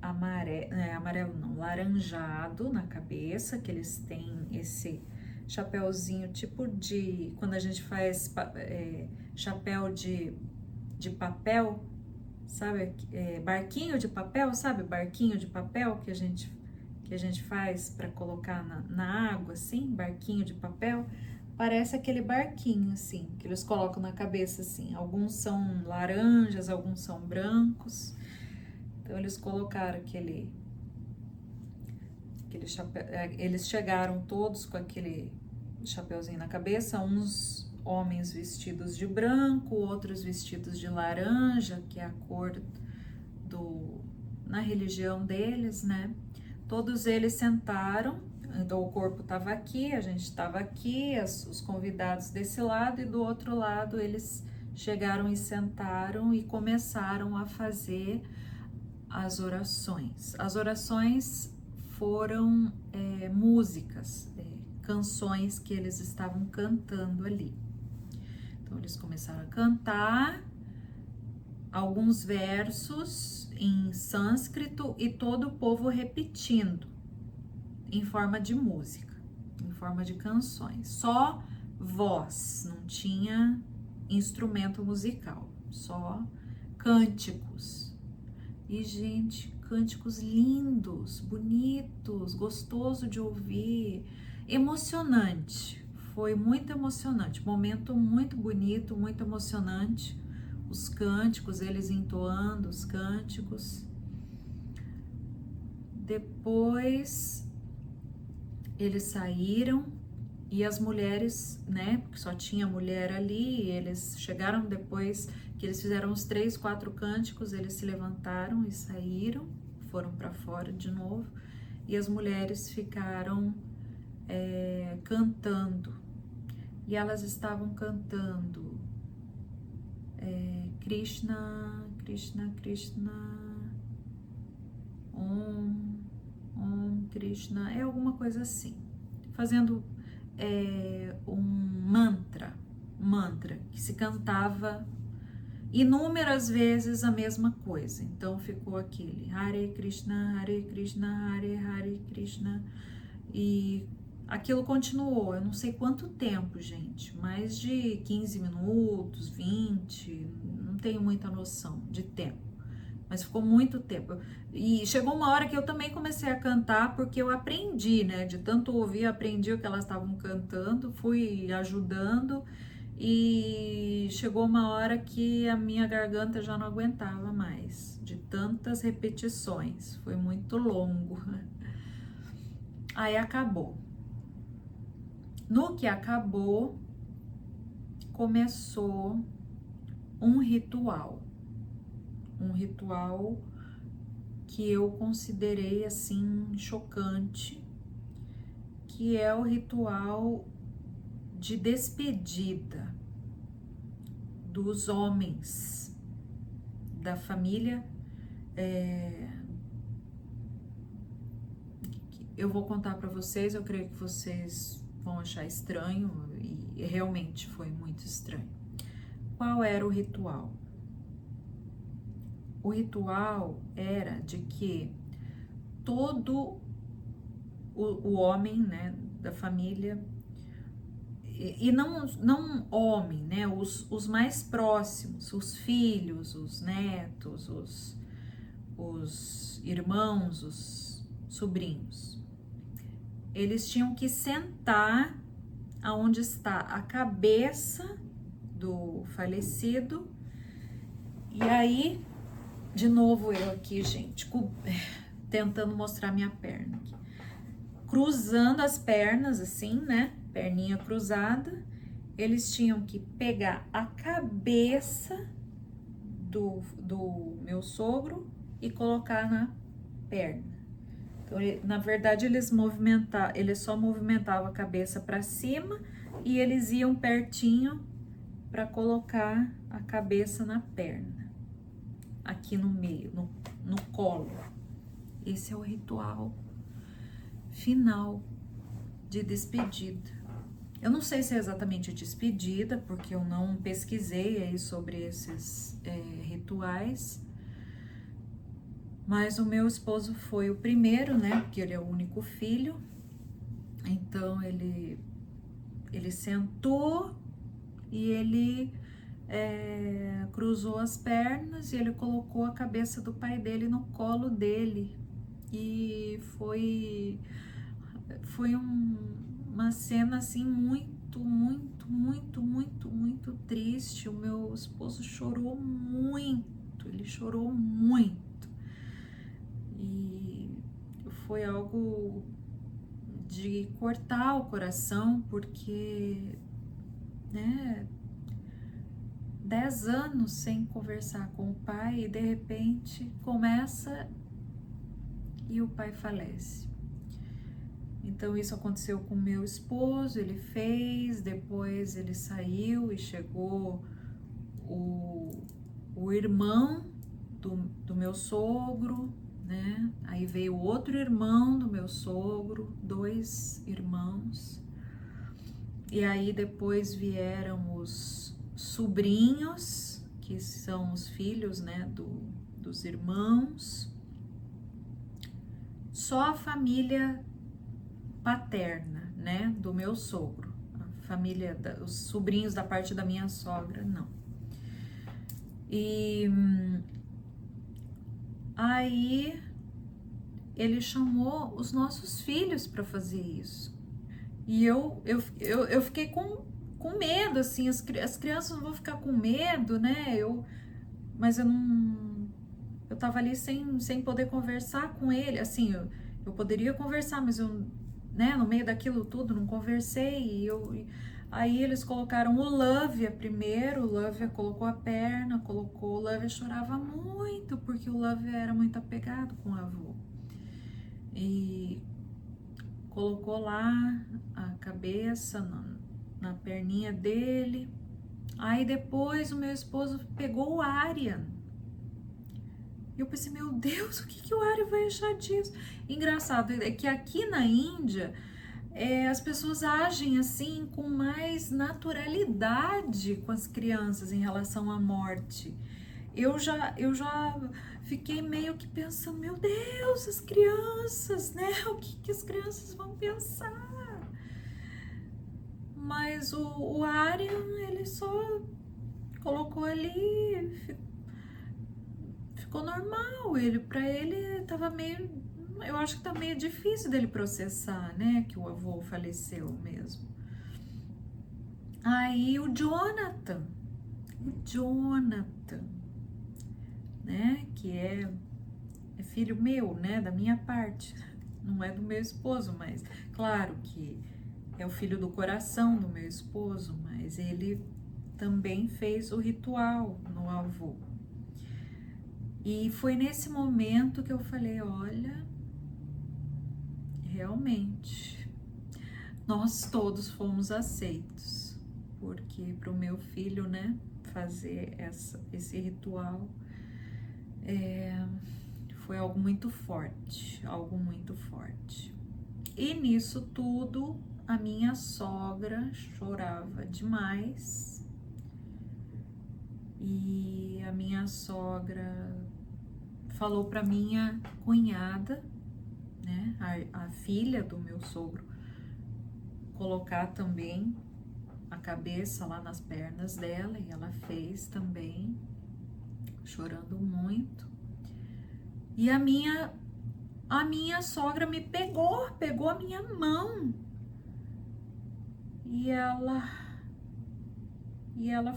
amarelo não, laranjado na cabeça, que eles têm esse chapéuzinho tipo de, quando a gente faz chapéu de papel, sabe, barquinho de papel, sabe, barquinho de papel que a gente faz para colocar na água, assim, barquinho de papel, parece aquele barquinho, assim, que eles colocam na cabeça, assim, alguns são laranjas, alguns são brancos, então eles colocaram aquele chapéu, eles chegaram todos com aquele chapéuzinho na cabeça, uns homens vestidos de branco, outros vestidos de laranja, que é a cor na religião deles, né? Todos eles sentaram, então o corpo estava aqui, a gente estava aqui, os convidados desse lado, e do outro lado eles chegaram e sentaram e começaram a fazer as orações. As orações foram músicas, canções que eles estavam cantando ali. Então eles começaram a cantar alguns versos em sânscrito e todo o povo repetindo em forma de música, em forma de canções. Só voz, não tinha instrumento musical, só cânticos. E, gente, cânticos lindos, bonitos, gostoso de ouvir, emocionante. Foi muito emocionante, momento muito bonito, muito emocionante. Os cânticos, eles entoando os cânticos. Depois eles saíram e as mulheres, né, porque só tinha mulher ali, eles chegaram depois que eles fizeram os 3, 4 cânticos, eles se levantaram e saíram, foram para fora de novo, e as mulheres ficaram cantando, e elas estavam cantando Krishna, Krishna, Krishna, Om Krishna, alguma coisa assim, fazendo um mantra que se cantava inúmeras vezes a mesma coisa. Então ficou aquele Hare Krishna, Hare Hare Krishna, e aquilo continuou, eu não sei quanto tempo, gente, mais de 15 minutos, 20, não tenho muita noção de tempo, mas ficou muito tempo. E chegou uma hora que eu também comecei a cantar, porque eu aprendi, né, de tanto ouvir, aprendi o que elas estavam cantando, fui ajudando, e chegou uma hora que a minha garganta já não aguentava mais, de tantas repetições, foi muito longo. Aí acabou. No que acabou, começou um ritual que eu considerei assim chocante, que é o ritual de despedida dos homens da família. Eu vou contar para vocês, eu creio que vocês vão achar estranho, e realmente foi muito estranho. Qual era o ritual? O ritual era de que todo o homem, né, da família, e não homem, né, os mais próximos, os filhos, os netos, os irmãos, os sobrinhos, eles tinham que sentar aonde está a cabeça do falecido. E aí, de novo eu aqui, gente, tentando mostrar minha perna aqui, cruzando as pernas assim, né, perninha cruzada. Eles tinham que pegar a cabeça do meu sogro e colocar na perna. Então, na verdade, eles só movimentavam a cabeça para cima e eles iam pertinho para colocar a cabeça na perna, aqui no meio, no colo. Esse é o ritual final de despedida. Eu não sei se é exatamente despedida, porque eu não pesquisei aí sobre esses rituais, mas o meu esposo foi o primeiro, né, porque ele é o único filho. Então ele sentou e ele cruzou as pernas e ele colocou a cabeça do pai dele no colo dele. E foi uma cena assim muito triste. O meu esposo chorou muito, ele chorou muito. E foi algo de cortar o coração, porque, né, 10 anos sem conversar com o pai e de repente começa e o pai falece. Então isso aconteceu com meu esposo, ele fez, depois ele saiu e chegou o irmão do meu sogro, né? Aí veio outro irmão do meu sogro, 2 irmãos. E aí depois vieram os sobrinhos, que são os filhos, né, dos irmãos. Só a família paterna, né, do meu sogro, a família, os sobrinhos da parte da minha sogra, não. E aí ele chamou os nossos filhos para fazer isso. E eu fiquei com medo, assim, as crianças não vão ficar com medo, né? Mas eu tava ali sem poder conversar com ele, assim, eu poderia conversar, mas eu, né, no meio daquilo tudo, não conversei. Aí eles colocaram o Lávia primeiro, o Lávia colocou a perna, o Lávia chorava muito, porque o Lávia era muito apegado com o avô. E colocou lá a cabeça na perninha dele. Aí depois o meu esposo pegou o Aryan. E eu pensei, meu Deus, o que o Aryan vai achar disso? Engraçado é que aqui na Índia as pessoas agem assim com mais naturalidade com as crianças em relação à morte. Eu já fiquei meio que pensando, meu Deus, as crianças, né? O que as crianças vão pensar? Mas o Aryan, ele só colocou ali, ficou normal. Pra ele tava meio, eu acho que tá meio difícil dele processar, né? Que o avô faleceu mesmo. Aí o Jonathan, né, que é filho meu, né, da minha parte, não é do meu esposo, mas claro que é o filho do coração do meu esposo, mas ele também fez o ritual no avô. E foi nesse momento que eu falei, olha, realmente, nós todos fomos aceitos, porque para o meu filho, né, fazer esse ritual foi algo muito forte, algo muito forte. E nisso tudo, a minha sogra chorava demais. E a minha sogra falou para minha cunhada, né, a filha do meu sogro, colocar também a cabeça lá nas pernas dela, e ela fez também, chorando muito. E a minha sogra me pegou a minha mão. E ela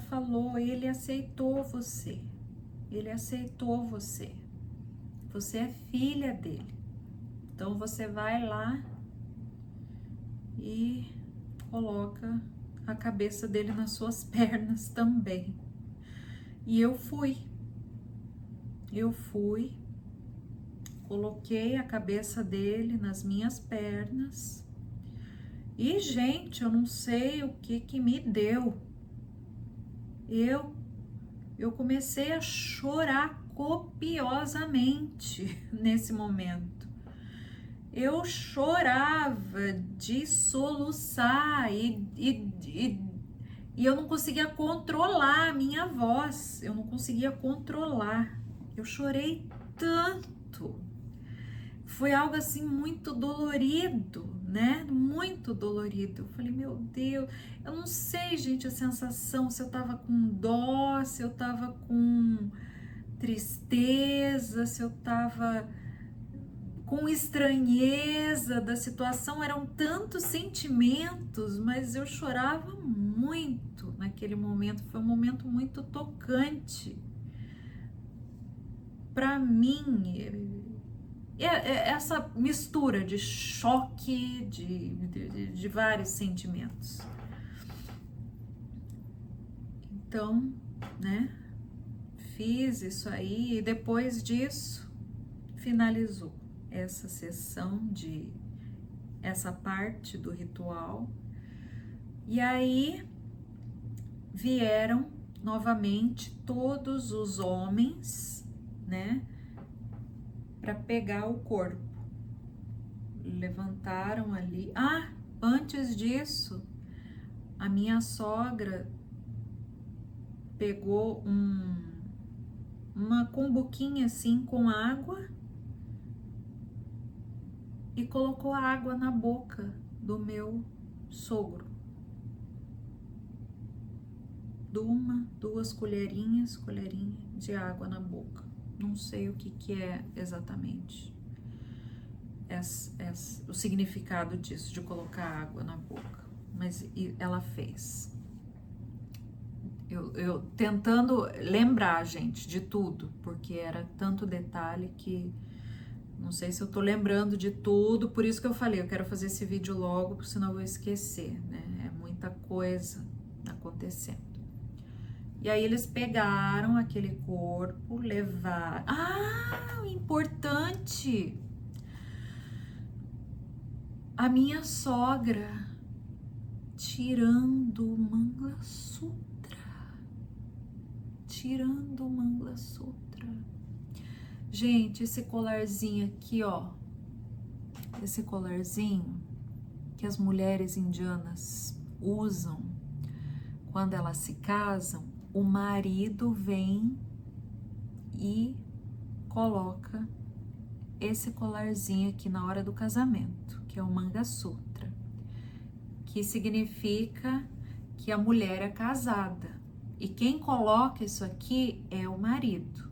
falou, ele aceitou você. Ele aceitou você. Você é filha dele. Então você vai lá e coloca a cabeça dele nas suas pernas também. E eu fui, coloquei a cabeça dele nas minhas pernas. E, gente, eu não sei o que me deu. Eu comecei a chorar copiosamente nesse momento. Eu chorava de soluçar e eu não conseguia controlar a minha voz, eu não conseguia controlar. Eu chorei tanto. Foi algo assim muito dolorido, né? Muito dolorido. Eu falei, meu Deus, eu não sei, gente, a sensação, se eu tava com dó, se eu tava com tristeza, se eu tava com estranheza da situação, eram tantos sentimentos, mas eu chorava muito naquele momento, foi um momento muito tocante para mim. Essa mistura de choque, de vários sentimentos. Então, né, fiz isso aí e depois disso finalizou essa sessão essa parte do ritual. E aí vieram novamente todos os homens, né, para pegar o corpo. Levantaram ali. Antes disso, a minha sogra pegou uma cumbuquinha assim com água e colocou a água na boca do meu sogro. Duas colherinhas de água na boca. Não sei o que é exatamente o significado disso, de colocar água na boca, mas ela fez. Eu tentando lembrar, gente, de tudo, porque era tanto detalhe que não sei se eu tô lembrando de tudo, por isso que eu falei, eu quero fazer esse vídeo logo, porque senão eu vou esquecer, né? É muita coisa acontecendo. E aí eles pegaram aquele corpo, levaram... importante! A minha sogra tirando o Mangla Sutra. Gente, esse colarzinho aqui, ó. Esse colarzinho que as mulheres indianas usam quando elas se casam, o marido vem e coloca esse colarzinho aqui na hora do casamento, que é o Mangla Sutra, que significa que a mulher é casada. E quem coloca isso aqui é o marido.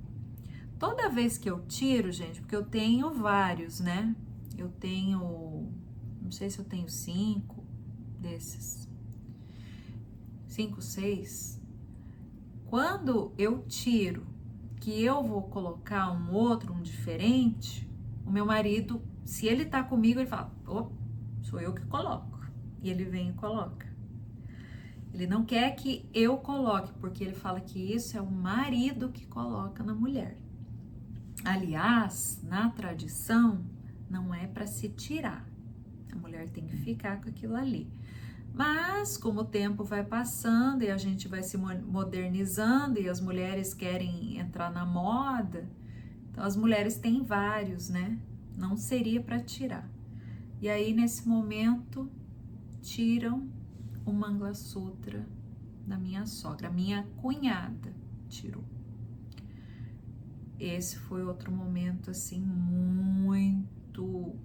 Toda vez que eu tiro, gente, porque eu tenho vários, né? Eu tenho, não sei se eu tenho 5 desses. 5, 6. Quando eu tiro que eu vou colocar um outro, um diferente, o meu marido, se ele tá comigo, ele fala, oh, sou eu que coloco. E ele vem e coloca. Ele não quer que eu coloque, porque ele fala que isso é o marido que coloca na mulher. Aliás, na tradição, não é para se tirar. A mulher tem que ficar com aquilo ali. Mas, como o tempo vai passando e a gente vai se modernizando e as mulheres querem entrar na moda, então as mulheres têm vários, né? Não seria para tirar. E aí, nesse momento, tiram o Mangala Sutra da minha sogra. A minha cunhada tirou. Esse foi outro momento, assim, muito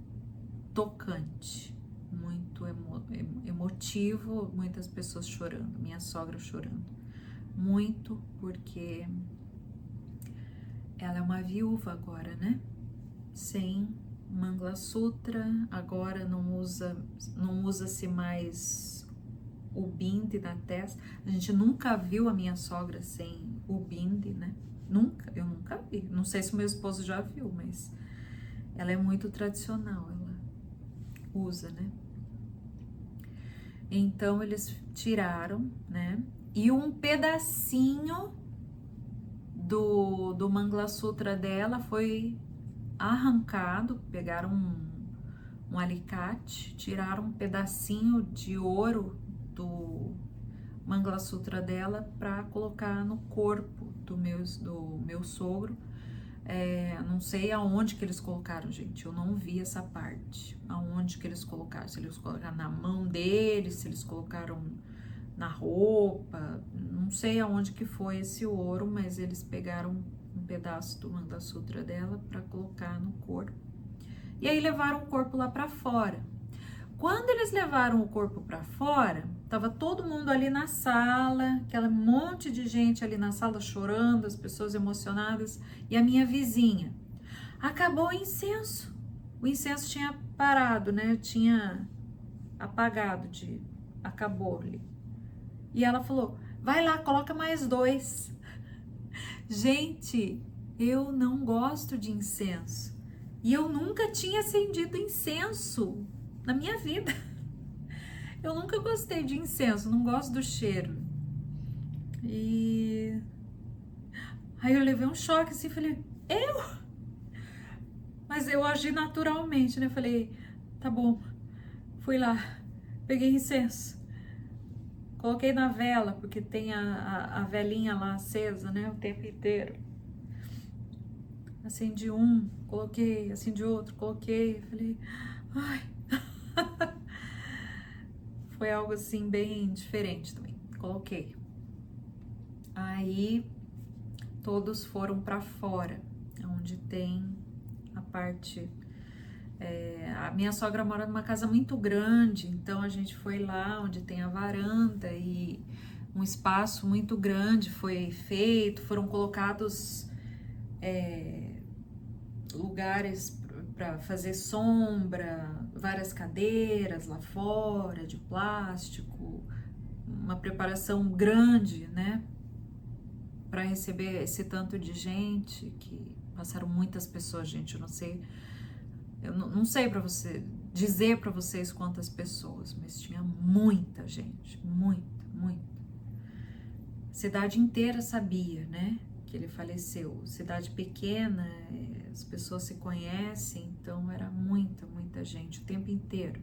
tocante, muito emotivo, muitas pessoas chorando, minha sogra chorando, muito, porque ela é uma viúva agora, né? Sem Mangala Sutra, agora não usa-se mais o binde na testa. A gente nunca viu a minha sogra sem o binde, né? Eu nunca vi. Não sei se o meu esposo já viu, mas ela é muito tradicional, ela usa, né? Então eles tiraram, né? E um pedacinho do Mangala Sutra dela foi arrancado, pegaram um alicate, tiraram um pedacinho de ouro do Mangala Sutra dela para colocar no corpo do meu sogro. Não sei aonde que eles colocaram, gente, eu não vi essa parte, aonde que eles colocaram, se eles colocaram na mão dele, se eles colocaram na roupa, não sei aonde que foi esse ouro, mas eles pegaram um pedaço do Mangala Sutra dela para colocar no corpo, e aí levaram o corpo lá para fora. Quando eles levaram o corpo para fora, tava todo mundo ali na sala, aquele monte de gente ali na sala chorando, as pessoas emocionadas, e a minha vizinha. Acabou o incenso. O incenso tinha parado, né? Tinha apagado, acabou ali. E ela falou, vai lá, coloca mais 2. Gente, eu não gosto de incenso. E eu nunca tinha acendido incenso na minha vida. Eu nunca gostei de incenso, não gosto do cheiro. E aí eu levei um choque assim, falei, eu? Mas eu agi naturalmente, né? Falei, tá bom. Fui lá, peguei incenso, coloquei na vela, porque tem a velinha lá acesa, né? O tempo inteiro. Acendi um, coloquei, acendi outro, coloquei, falei, ai. Foi algo assim bem diferente também. Coloquei. Aí todos foram para fora, onde tem a parte. A minha sogra mora numa casa muito grande, então a gente foi lá onde tem a varanda e um espaço muito grande foi feito, foram colocados lugares para fazer sombra, várias cadeiras lá fora de plástico, uma preparação grande, né, para receber esse tanto de gente, que passaram muitas pessoas, gente, eu não sei para você dizer para vocês quantas pessoas, mas tinha muita gente, muita, muita. A cidade inteira sabia, né, que ele faleceu. Cidade pequena, as pessoas se conhecem, então era muita, muita gente o tempo inteiro.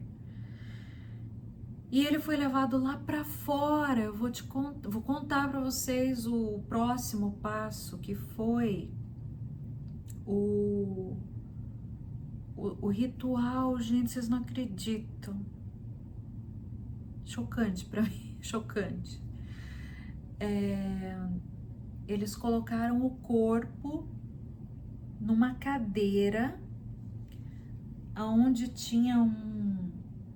E ele foi levado lá para fora. Eu vou contar para vocês o próximo passo, que foi o ritual. Gente, vocês não acreditam. Chocante para mim, chocante. Eles colocaram o corpo numa cadeira onde tinha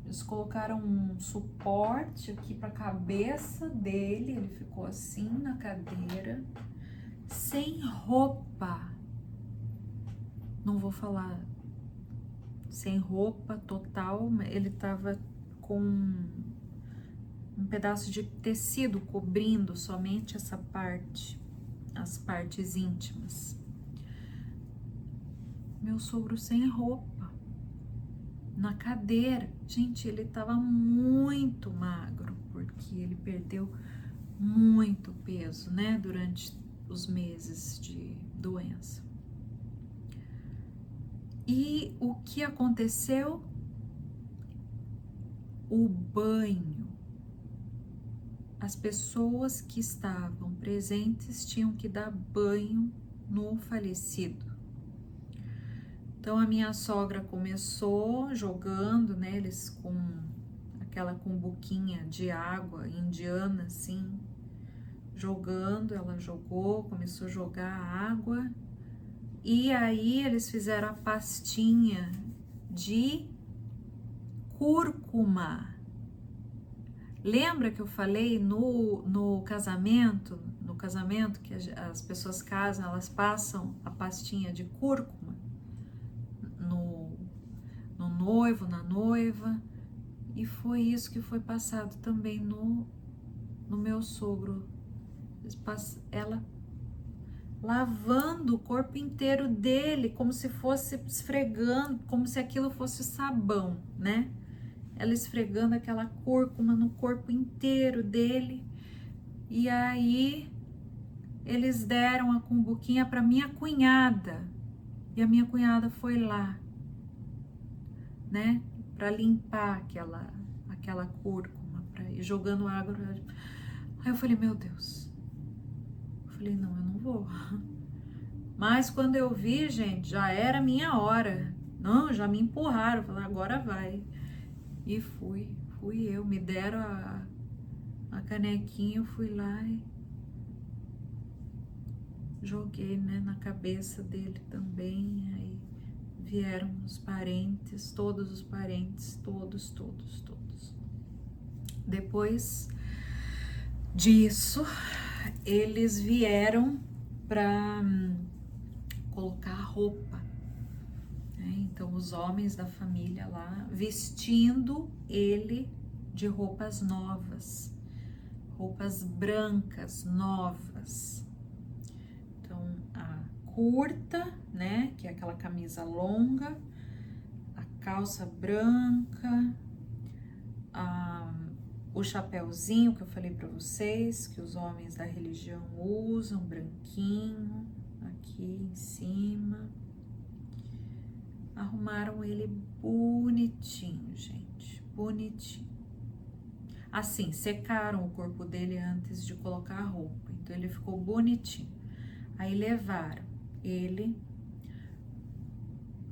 eles colocaram um suporte aqui para a cabeça dele, ele ficou assim na cadeira, sem roupa. Não vou falar sem roupa total, ele tava com um pedaço de tecido cobrindo somente essa parte, as partes íntimas. Meu sogro sem roupa, na cadeira. Gente, ele estava muito magro, porque ele perdeu muito peso, né, durante os meses de doença. E o que aconteceu? O banho. As pessoas que estavam presentes tinham que dar banho no falecido. Então a minha sogra começou jogando, né, eles com aquela cumbuquinha de água indiana, assim, jogando, ela jogou, começou a jogar água, e aí eles fizeram a pastinha de cúrcuma. Lembra que eu falei no casamento que as pessoas casam, elas passam a pastinha de cúrcuma no noivo, na noiva, e foi isso que foi passado também no meu sogro. Ela lavando o corpo inteiro dele, como se fosse esfregando, como se aquilo fosse sabão, né? Ela esfregando aquela cúrcuma no corpo inteiro dele. E aí eles deram a cumbuquinha para minha cunhada. E a minha cunhada foi lá, né, para limpar aquela cúrcuma, para ir jogando água. Aí eu falei, meu Deus. Eu falei, não, eu não vou. Mas quando eu vi, gente, já era minha hora. Não, já me empurraram, falaram, agora vai. E fui eu, me deram a canequinha, eu fui lá e joguei, né, na cabeça dele também. Aí vieram os parentes, todos os parentes, todos. Depois disso, eles vieram para colocar a roupa. Então, os homens da família lá vestindo ele de roupas novas, roupas brancas novas. Então, a curta, né, que é aquela camisa longa, a calça branca, o chapéuzinho que eu falei para vocês, que os homens da religião usam, branquinho, aqui em cima. Arrumaram ele bonitinho, gente, bonitinho. Assim, secaram o corpo dele antes de colocar a roupa, então ele ficou bonitinho. Aí levaram ele,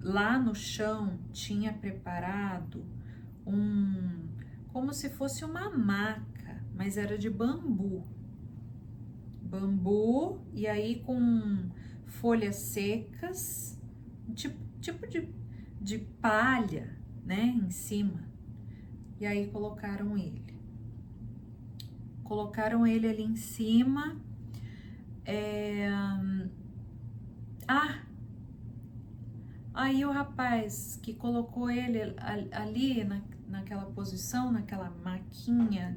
lá no chão tinha preparado como se fosse uma maca, mas era de bambu. Bambu, e aí com folhas secas, tipo de palha, né, em cima. E aí colocaram ele ali em cima. Aí o rapaz que colocou ele ali naquela posição, naquela maquinha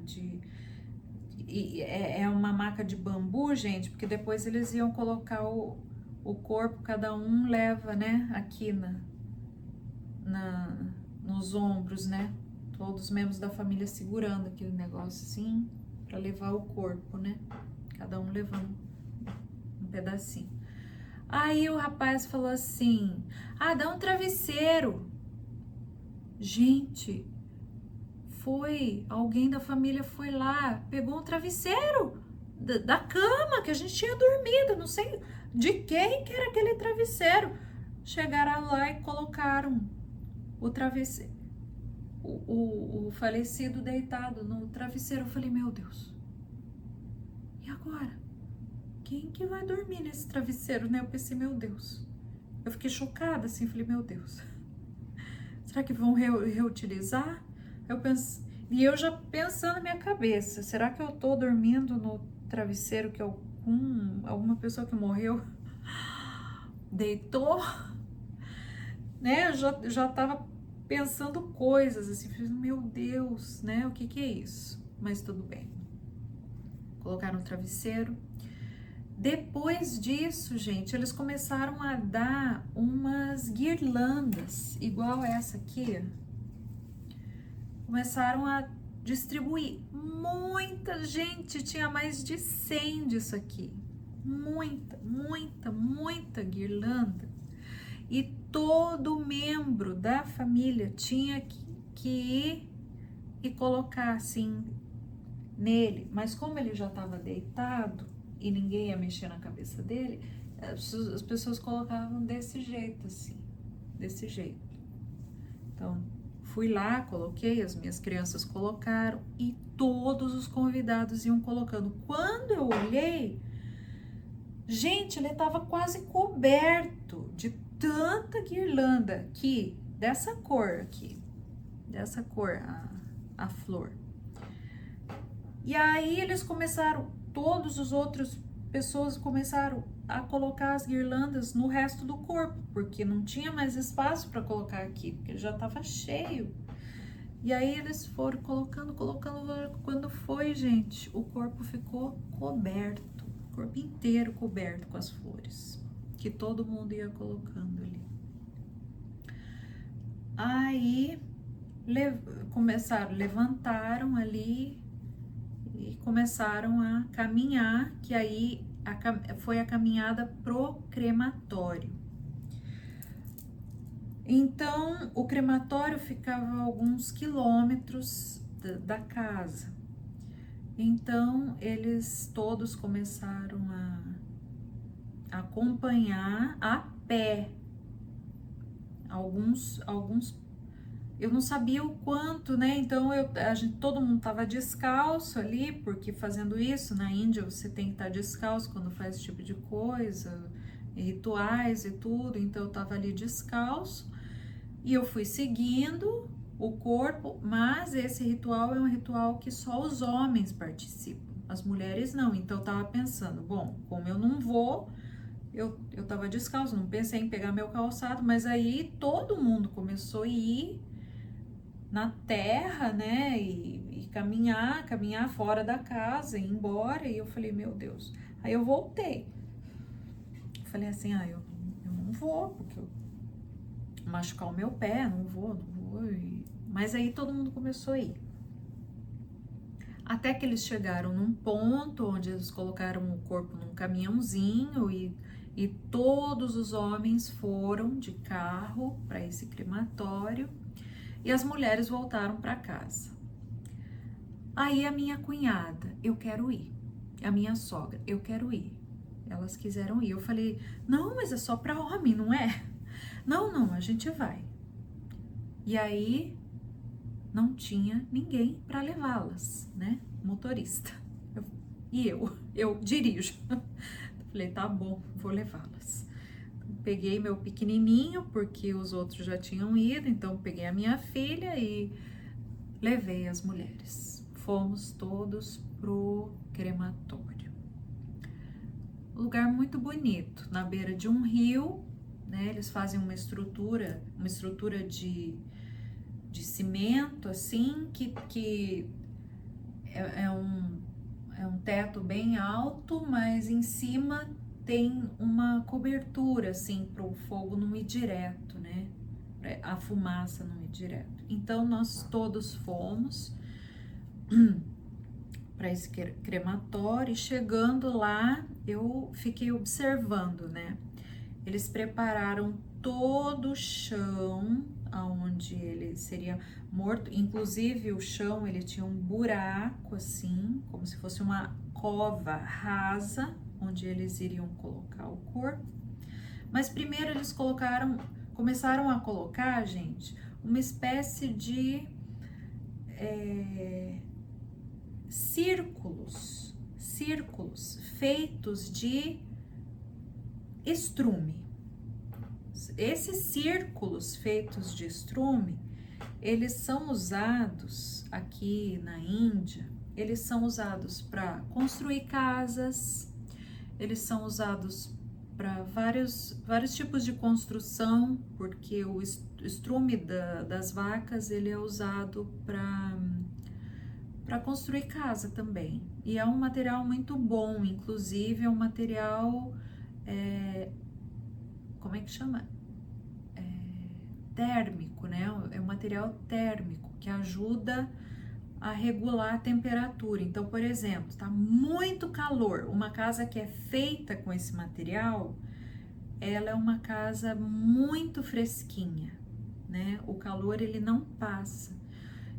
é uma maca de bambu, gente, porque depois eles iam colocar o corpo, cada um leva, né, aqui nos ombros, né, todos os membros da família segurando aquele negócio assim, para levar o corpo, né, cada um levando um pedacinho. Aí o rapaz falou assim, dá um travesseiro. Gente, alguém da família foi lá, pegou um travesseiro da cama que a gente tinha dormido, não sei de quem que era aquele travesseiro. Chegaram lá e colocaram o travesseiro, o falecido deitado no travesseiro. Eu falei, meu Deus, e agora? Quem que vai dormir nesse travesseiro, né? Eu pensei, meu Deus. Eu fiquei chocada, assim, falei, meu Deus. Será que vão reutilizar? E eu já pensando na minha cabeça, será que eu tô dormindo no travesseiro que alguma pessoa que morreu deitou? Né? Eu já tava pensando coisas, assim, falei, meu Deus, né? O que é isso? mas tudo bem. Colocaram o travesseiro. Depois disso, gente, eles começaram a dar umas guirlandas, igual essa aqui. Começaram a distribuir. Muita gente, tinha mais de 100 disso aqui. Muita guirlanda. E todo membro da família tinha que ir e colocar assim nele. Mas como ele já estava deitado e ninguém ia mexer na cabeça dele, as pessoas colocavam desse jeito, assim, desse jeito. Então, fui lá, coloquei, as minhas crianças colocaram e todos os convidados iam colocando. Quando eu olhei, gente, ele estava quase coberto de tanta guirlanda aqui, dessa cor aqui, dessa cor, a flor. E aí eles começaram, todos os outros pessoas começaram a colocar as guirlandas no resto do corpo, porque não tinha mais espaço para colocar aqui, porque já estava cheio. E aí eles foram colocando, quando foi, gente, o corpo ficou coberto, o corpo inteiro coberto com as flores, que todo mundo ia colocando ali. Aí levantaram ali e começaram a caminhar, que aí foi a caminhada pro crematório. Então, o crematório ficava a alguns quilômetros da casa. Então, eles todos começaram a acompanhar a pé. Alguns eu não sabia o quanto, né? Então, todo mundo tava descalço ali, porque fazendo isso, na Índia, você tem que estar descalço quando faz esse tipo de coisa, rituais e tudo. Então, eu tava ali descalço e eu fui seguindo o corpo, mas esse ritual é um ritual que só os homens participam, as mulheres não. Então, eu tava pensando, bom, como eu não vou, eu tava descalço, não pensei em pegar meu calçado, mas aí todo mundo começou a ir na terra, né, e caminhar fora da casa, ir embora, e eu falei, meu Deus. Aí eu voltei, falei assim, eu não vou, porque eu machucar o meu pé, não vou, mas aí todo mundo começou a ir. Até que eles chegaram num ponto onde eles colocaram o corpo num caminhãozinho e todos os homens foram de carro para esse crematório. E as mulheres voltaram para casa. Aí a minha cunhada, eu quero ir. A minha sogra, eu quero ir. Elas quiseram ir. Eu falei, não, mas é só para homem, não é? Não, a gente vai. E aí não tinha ninguém para levá-las, né? Motorista. Eu dirijo. Falei, tá bom, vou levá-las. Peguei meu pequenininho, porque os outros já tinham ido, então peguei a minha filha e levei as mulheres. Fomos todos pro crematório. Lugar muito bonito, na beira de um rio, né? Eles fazem uma estrutura de cimento, assim, que é um teto bem alto, mas em cima tem uma cobertura, assim, para o fogo não ir direto, né? A fumaça não ir direto. Então, nós todos fomos para esse crematório e chegando lá, eu fiquei observando, né? Eles prepararam todo o chão aonde ele seria morto, inclusive o chão ele tinha um buraco assim, como se fosse uma cova rasa, onde eles iriam colocar o corpo. Mas primeiro eles começaram a colocar, gente, uma espécie de círculos feitos de estrume. Esses círculos feitos de estrume, eles são usados aqui na Índia, eles são usados para construir casas, eles são usados para vários tipos de construção, porque o estrume das vacas, ele é usado para para construir casa também. E é um material muito bom, inclusive é um material, como é que chama? Térmico, né? É um material térmico que ajuda a regular a temperatura. Então, por exemplo, está muito calor, uma casa que é feita com esse material, ela é uma casa muito fresquinha, né? O calor ele não passa.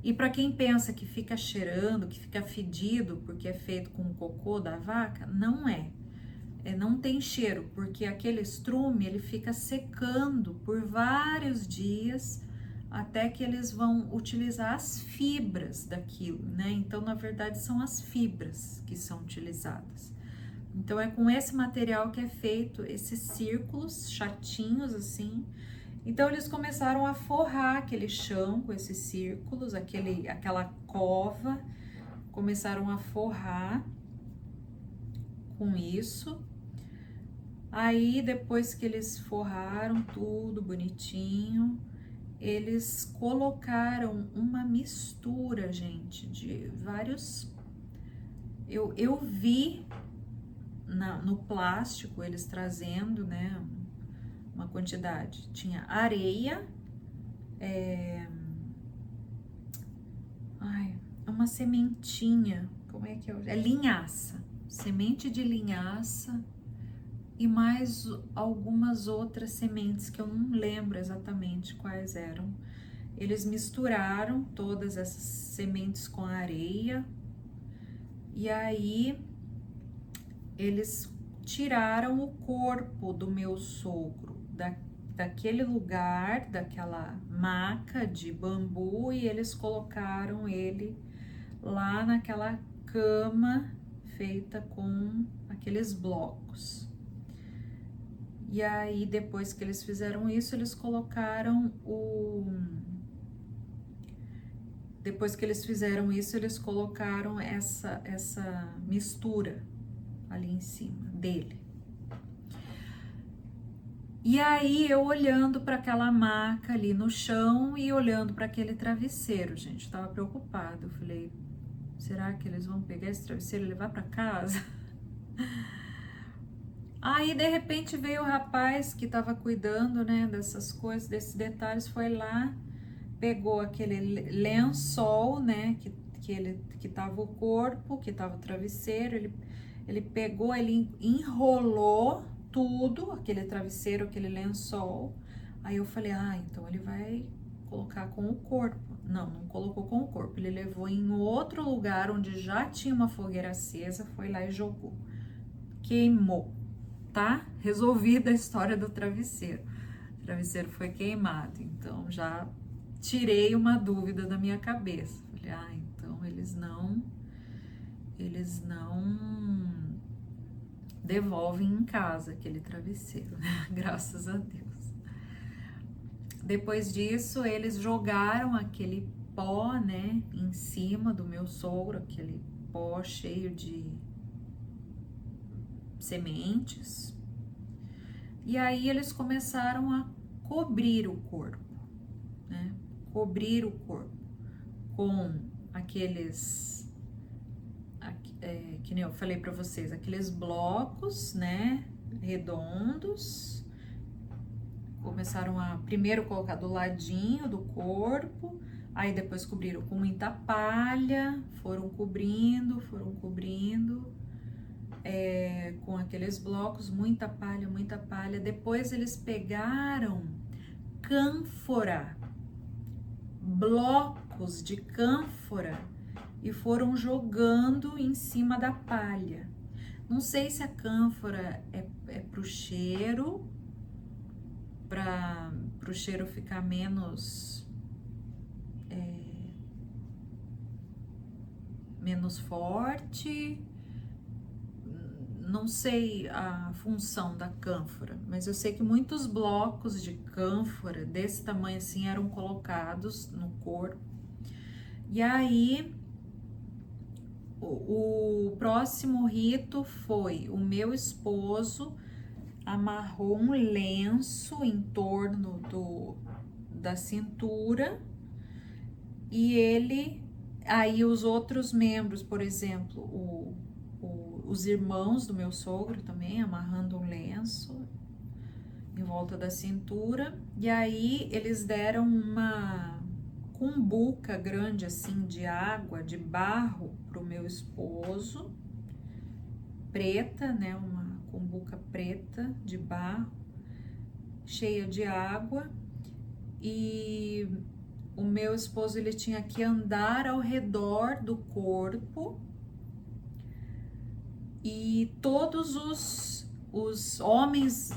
E para quem pensa que fica cheirando, que fica fedido porque é feito com o cocô da vaca, não é. Não tem cheiro, porque aquele estrume ele fica secando por vários dias até que eles vão utilizar as fibras daquilo, né? Então, na verdade, são as fibras que são utilizadas. Então, é com esse material que é feito esses círculos chatinhos assim. Então, eles começaram a forrar aquele chão com esses círculos, aquela cova, começaram a forrar com isso. Aí, depois que eles forraram tudo bonitinho, eles colocaram uma mistura, gente, de vários... Eu vi no plástico eles trazendo, né, uma quantidade. Tinha areia, uma sementinha, como é que é? É linhaça, semente de linhaça e mais algumas outras sementes que eu não lembro exatamente quais eram. Eles misturaram todas essas sementes com a areia e aí eles tiraram o corpo do meu sogro daquele lugar, daquela maca de bambu, e eles colocaram ele lá naquela cama feita com aqueles blocos. E aí, depois que eles fizeram isso, eles colocaram essa mistura ali em cima dele. E aí, eu olhando para aquela maca ali no chão e olhando para aquele travesseiro, gente, eu tava preocupada. Eu falei, será que eles vão pegar esse travesseiro e levar para casa? Aí, de repente, veio o rapaz que estava cuidando, né, dessas coisas, desses detalhes, foi lá, pegou aquele lençol, né, que tava o corpo, que tava o travesseiro, ele pegou, ele enrolou tudo, aquele travesseiro, aquele lençol. Aí eu falei, então ele vai colocar com o corpo. Não colocou com o corpo, ele levou em outro lugar onde já tinha uma fogueira acesa, foi lá e jogou. Queimou. Tá? Resolvida a história do travesseiro. O travesseiro foi queimado, então já tirei uma dúvida da minha cabeça. Falei, então eles não devolvem em casa aquele travesseiro, né? Graças a Deus. Depois disso, eles jogaram aquele pó, né, em cima do meu sogro, aquele pó cheio de sementes, e aí eles começaram a cobrir o corpo, né? Cobrir o corpo com aqueles, que nem eu falei para vocês, aqueles blocos, né, redondos. Começaram a primeiro colocar do ladinho do corpo, aí depois cobriram com muita palha, foram cobrindo, com aqueles blocos, muita palha. Depois eles pegaram cânfora, blocos de cânfora, e foram jogando em cima da palha. Não sei se a cânfora é pro cheiro, pro cheiro ficar menos forte. Não sei a função da cânfora, mas eu sei que muitos blocos de cânfora desse tamanho assim eram colocados no corpo. E aí, o próximo rito foi: o meu esposo amarrou um lenço em torno da cintura e ele Aí os outros membros, por exemplo, os irmãos do meu sogro também, amarrando um lenço em volta da cintura. E aí eles deram uma cumbuca grande assim de água, de barro pro meu esposo, preta, né, uma cumbuca preta de barro, cheia de água. E o meu esposo, ele tinha que andar ao redor do corpo, e todos os homens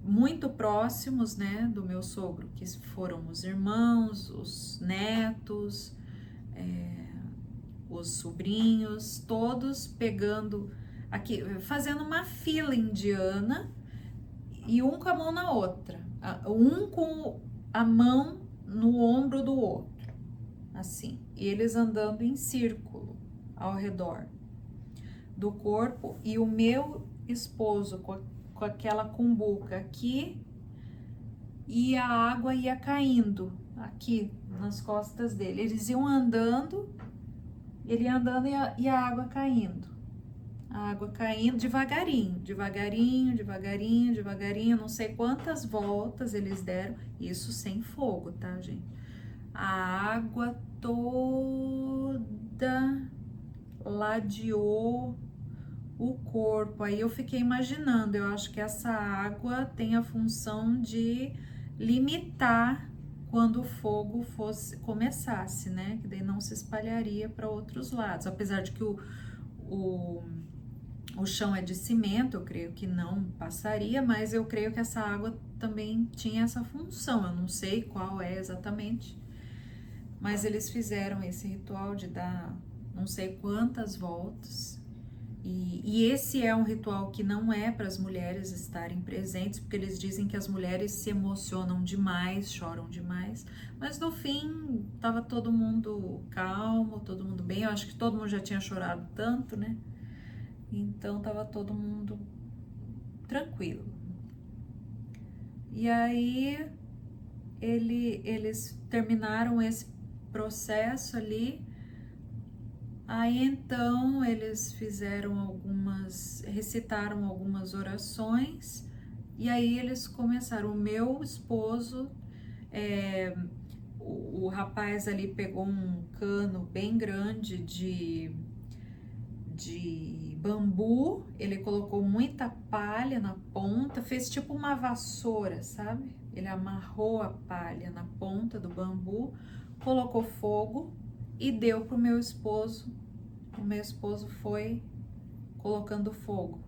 muito próximos, né, do meu sogro, que foram os irmãos, os netos, os sobrinhos, todos pegando aqui, fazendo uma fila indiana, e um com a mão na outra, um com a mão no ombro do outro, assim, e eles andando em círculo ao redor do corpo, e o meu esposo com aquela cumbuca aqui, e a água ia caindo aqui nas costas dele. Eles iam andando, ele ia andando e a água caindo. A água caindo devagarinho, devagarinho, devagarinho, devagarinho. Não sei quantas voltas eles deram, isso sem fogo, tá, gente? A água toda ladeou o corpo. Aí eu fiquei imaginando, eu acho que essa água tem a função de limitar quando o fogo começasse, né? Que daí não se espalharia para outros lados. Apesar de que o chão é de cimento, eu creio que não passaria, mas eu creio que essa água também tinha essa função. Eu não sei qual é exatamente, mas eles fizeram esse ritual de dar não sei quantas voltas. E esse é um ritual que não é para as mulheres estarem presentes, porque eles dizem que as mulheres se emocionam demais, choram demais, mas no fim tava todo mundo calmo, todo mundo bem. Eu acho que todo mundo já tinha chorado tanto, né? Então tava todo mundo tranquilo. E aí eles terminaram esse processo ali. Aí então eles recitaram algumas orações, e aí eles começaram. O meu esposo, o rapaz ali pegou um cano bem grande de bambu, ele colocou muita palha na ponta, fez tipo uma vassoura, sabe? Ele amarrou a palha na ponta do bambu, colocou fogo e deu pro meu esposo. O meu esposo foi colocando fogo,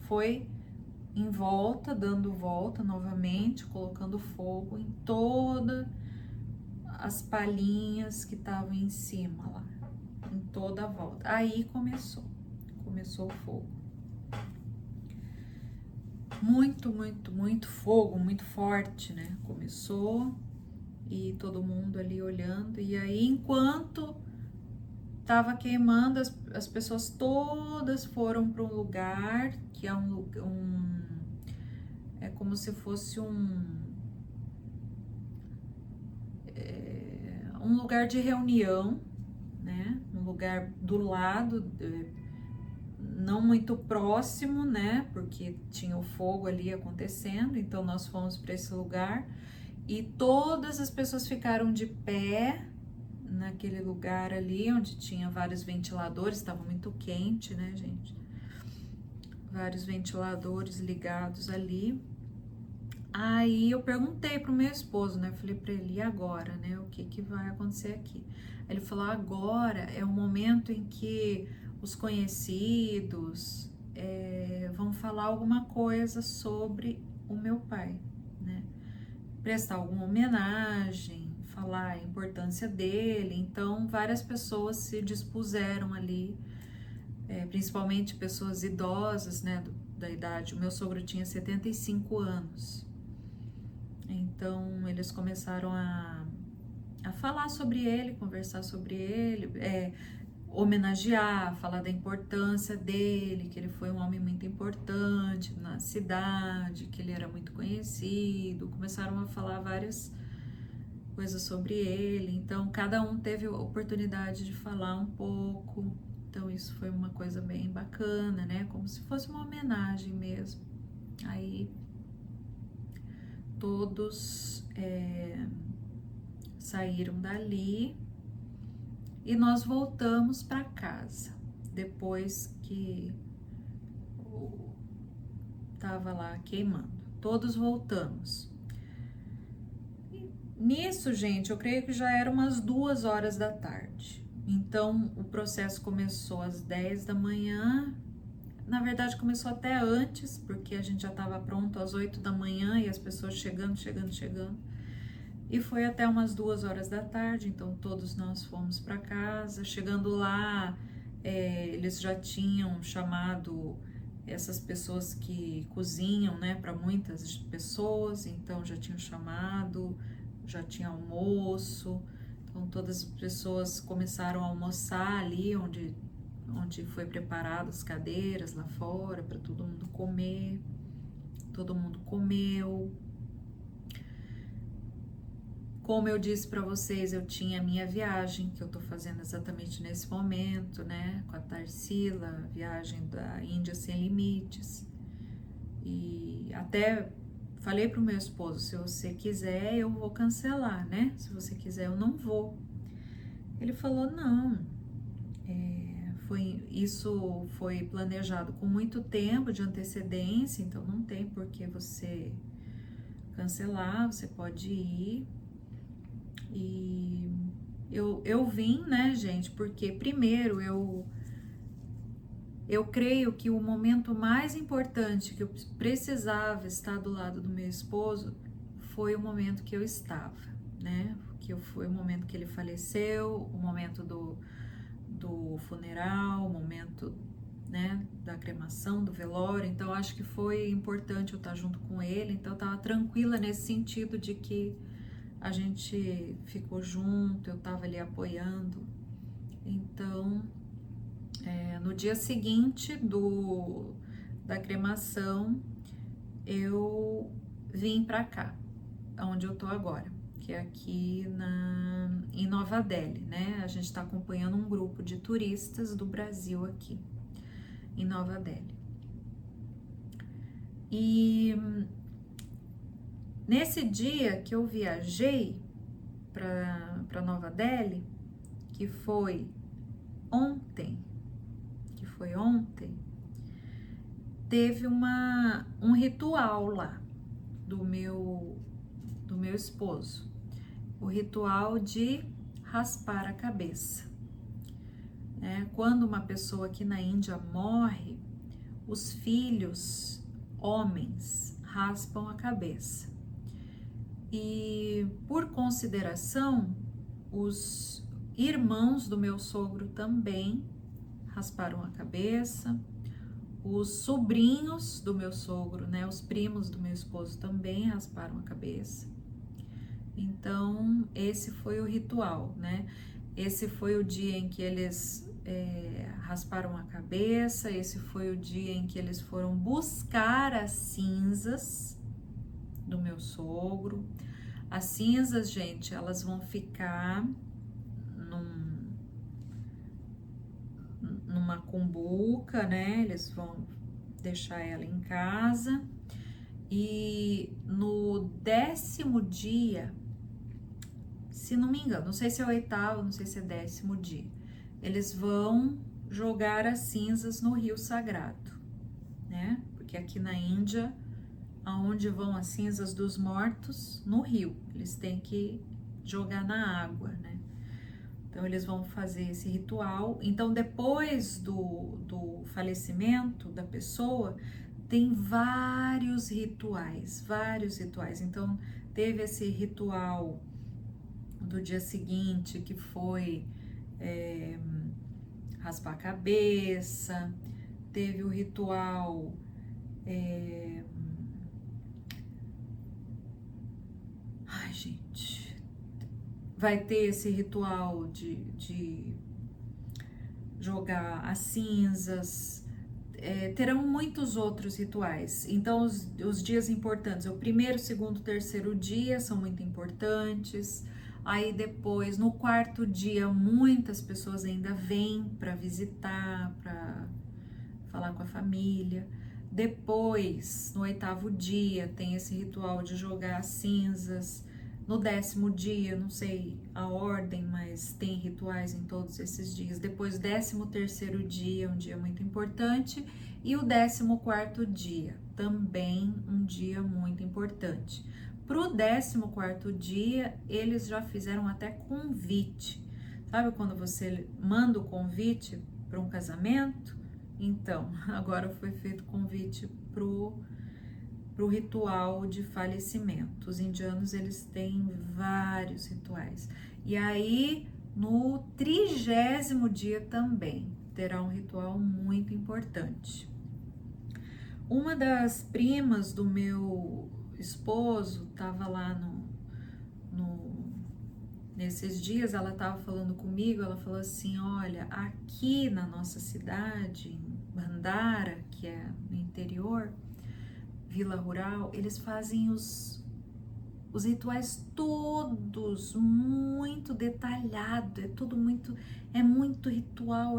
foi em volta, dando volta novamente, colocando fogo em todas as palhinhas que estavam em cima lá, em toda a volta. Aí começou o fogo. Muito, muito, muito fogo, muito forte, né? Começou, e todo mundo ali olhando, e aí enquanto tava queimando, as pessoas todas foram para um lugar que é é como se fosse um lugar de reunião, né? Um lugar do lado, não muito próximo, né? Porque tinha o fogo ali acontecendo, então nós fomos para esse lugar e todas as pessoas ficaram de pé naquele lugar ali onde tinha vários ventiladores, estava muito quente, né, gente? Vários ventiladores ligados ali. Aí eu perguntei pro meu esposo, né? Falei para ele, e agora, né? O que vai acontecer aqui? Ele falou, agora é o momento em que os conhecidos vão falar alguma coisa sobre o meu pai, né? Prestar alguma homenagem, falar a importância dele. Então, várias pessoas se dispuseram ali, principalmente pessoas idosas, né, da idade. O meu sogro tinha 75 anos. Então, eles começaram a falar sobre ele, conversar sobre ele, homenagear, falar da importância dele, que ele foi um homem muito importante na cidade, que ele era muito conhecido. Começaram a falar várias coisas sobre ele. Então, cada um teve a oportunidade de falar um pouco. Então, isso foi uma coisa bem bacana, né? Como se fosse uma homenagem mesmo. Aí, todos saíram dali e nós voltamos para casa. Depois que tava lá queimando. Todos voltamos. Nisso, gente, eu creio que já era umas 2 horas da tarde. Então, o processo começou às 10 da manhã. Na verdade, começou até antes, porque a gente já estava pronto às 8 da manhã e as pessoas chegando. E foi até umas 2 horas da tarde, então todos nós fomos para casa. Chegando lá, eles já tinham chamado essas pessoas que cozinham, né, para muitas pessoas, então já tinham chamado, já tinha almoço, então todas as pessoas começaram a almoçar ali onde foi preparado as cadeiras lá fora para todo mundo comer. Todo mundo comeu. Como eu disse para vocês, eu tinha a minha viagem, que eu tô fazendo exatamente nesse momento, né, com a Tarsila, a viagem da Índia Sem Limites. E até falei pro meu esposo, se você quiser, eu vou cancelar, né? Se você quiser, eu não vou. Ele falou, não, isso foi planejado com muito tempo de antecedência, então não tem por que você cancelar, você pode ir. E eu vim, né, gente, porque primeiro eu creio que o momento mais importante que eu precisava estar do lado do meu esposo foi o momento que eu estava, né, que foi o momento que ele faleceu, o momento do funeral, o momento, né, da cremação, do velório. Então acho que foi importante eu estar junto com ele, então eu tava tranquila nesse sentido de que a gente ficou junto, eu tava ali apoiando. Então, no dia seguinte da cremação, eu vim pra cá, onde eu tô agora, que é aqui em Nova Delhi, né? A gente tá acompanhando um grupo de turistas do Brasil aqui, em Nova Delhi. E nesse dia que eu viajei para Nova Delhi, que foi ontem, teve um ritual lá do meu esposo, o ritual de raspar a cabeça. Quando uma pessoa aqui na Índia morre, os filhos homens raspam a cabeça. E por consideração, os irmãos do meu sogro também rasparam a cabeça, os sobrinhos do meu sogro, né, os primos do meu esposo também rasparam a cabeça. Então, esse foi o ritual, né? Esse foi o dia em que eles rasparam a cabeça, esse foi o dia em que eles foram buscar as cinzas do meu sogro. As cinzas, gente, elas vão ficar numa cumbuca, né? Eles vão deixar ela em casa. E no 10º dia, se não me engano, não sei se é o 8º, não sei se é 10º dia, eles vão jogar as cinzas no rio sagrado, né? Porque aqui na Índia, aonde vão as cinzas dos mortos? No rio. Eles têm que jogar na água, né? Então, eles vão fazer esse ritual. Então, depois do falecimento da pessoa, tem vários rituais. Então, teve esse ritual do dia seguinte, que foi raspar a cabeça. Teve o ritual... Ai, gente, vai ter esse ritual de jogar as cinzas, terão muitos outros rituais. Então, os dias importantes, o 1º, 2º, 3º dia são muito importantes. Aí depois, no 4º dia, muitas pessoas ainda vêm para visitar, para falar com a família. Depois, no 8º dia, tem esse ritual de jogar as cinzas. No 10º dia, não sei a ordem, mas tem rituais em todos esses dias. Depois, 13º dia, um dia muito importante. E o 14º dia, também um dia muito importante. Para o 14º dia, eles já fizeram até convite. Sabe quando você manda o convite para um casamento? Então, agora foi feito convite pro ritual de falecimento. Os indianos, eles têm vários rituais. E aí, no 30º dia também, terá um ritual muito importante. Uma das primas do meu esposo estava lá nesses dias, ela estava falando comigo, ela falou assim, olha, aqui na nossa cidade, em Bandara, que é no interior, vila rural, eles fazem os rituais todos muito detalhado, é muito ritual,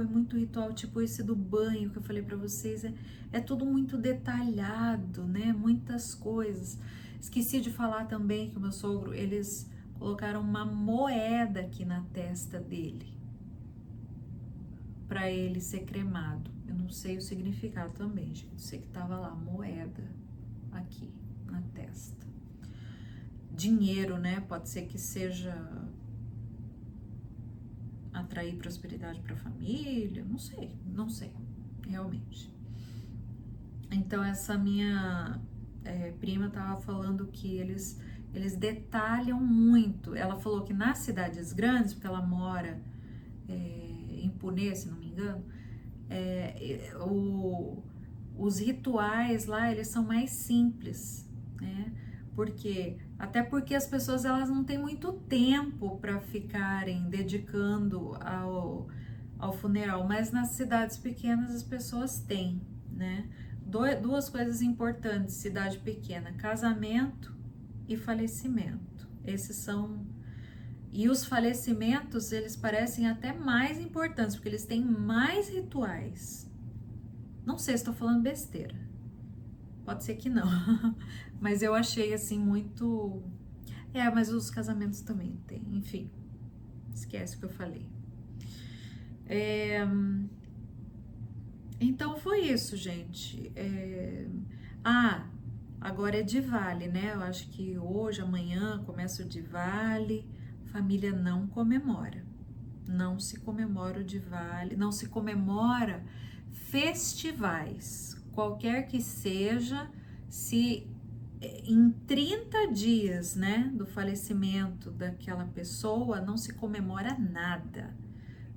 tipo esse do banho que eu falei para vocês, é tudo muito detalhado, né? Muitas coisas. Esqueci de falar também que o meu sogro, eles colocaram uma moeda aqui na testa dele para ele ser cremado. Eu não sei o significado também, gente. Eu sei que tava lá moeda aqui na testa. Dinheiro, né? Pode ser que seja atrair prosperidade para a família, não sei, realmente. Então essa minha prima tava falando que eles detalham muito. Ela falou que nas cidades grandes, porque ela mora em Pune, se não me engano, os rituais lá, eles são mais simples, né? Até porque as pessoas, elas não têm muito tempo para ficarem dedicando ao funeral, mas nas cidades pequenas as pessoas têm, né? Duas coisas importantes, cidade pequena, casamento e falecimento. Esses são... E os falecimentos, eles parecem até mais importantes, porque eles têm mais rituais. Não sei se estou falando besteira. Pode ser que não. Mas eu achei assim muito... mas os casamentos também tem. Enfim, esquece o que eu falei. Então foi isso, gente. Agora é Diwali, né? Eu acho que hoje, amanhã, começa o Diwali. Família não comemora. Não se comemora o Diwali, não se comemora festivais, qualquer que seja, se em 30 dias, né, do falecimento daquela pessoa, não se comemora nada.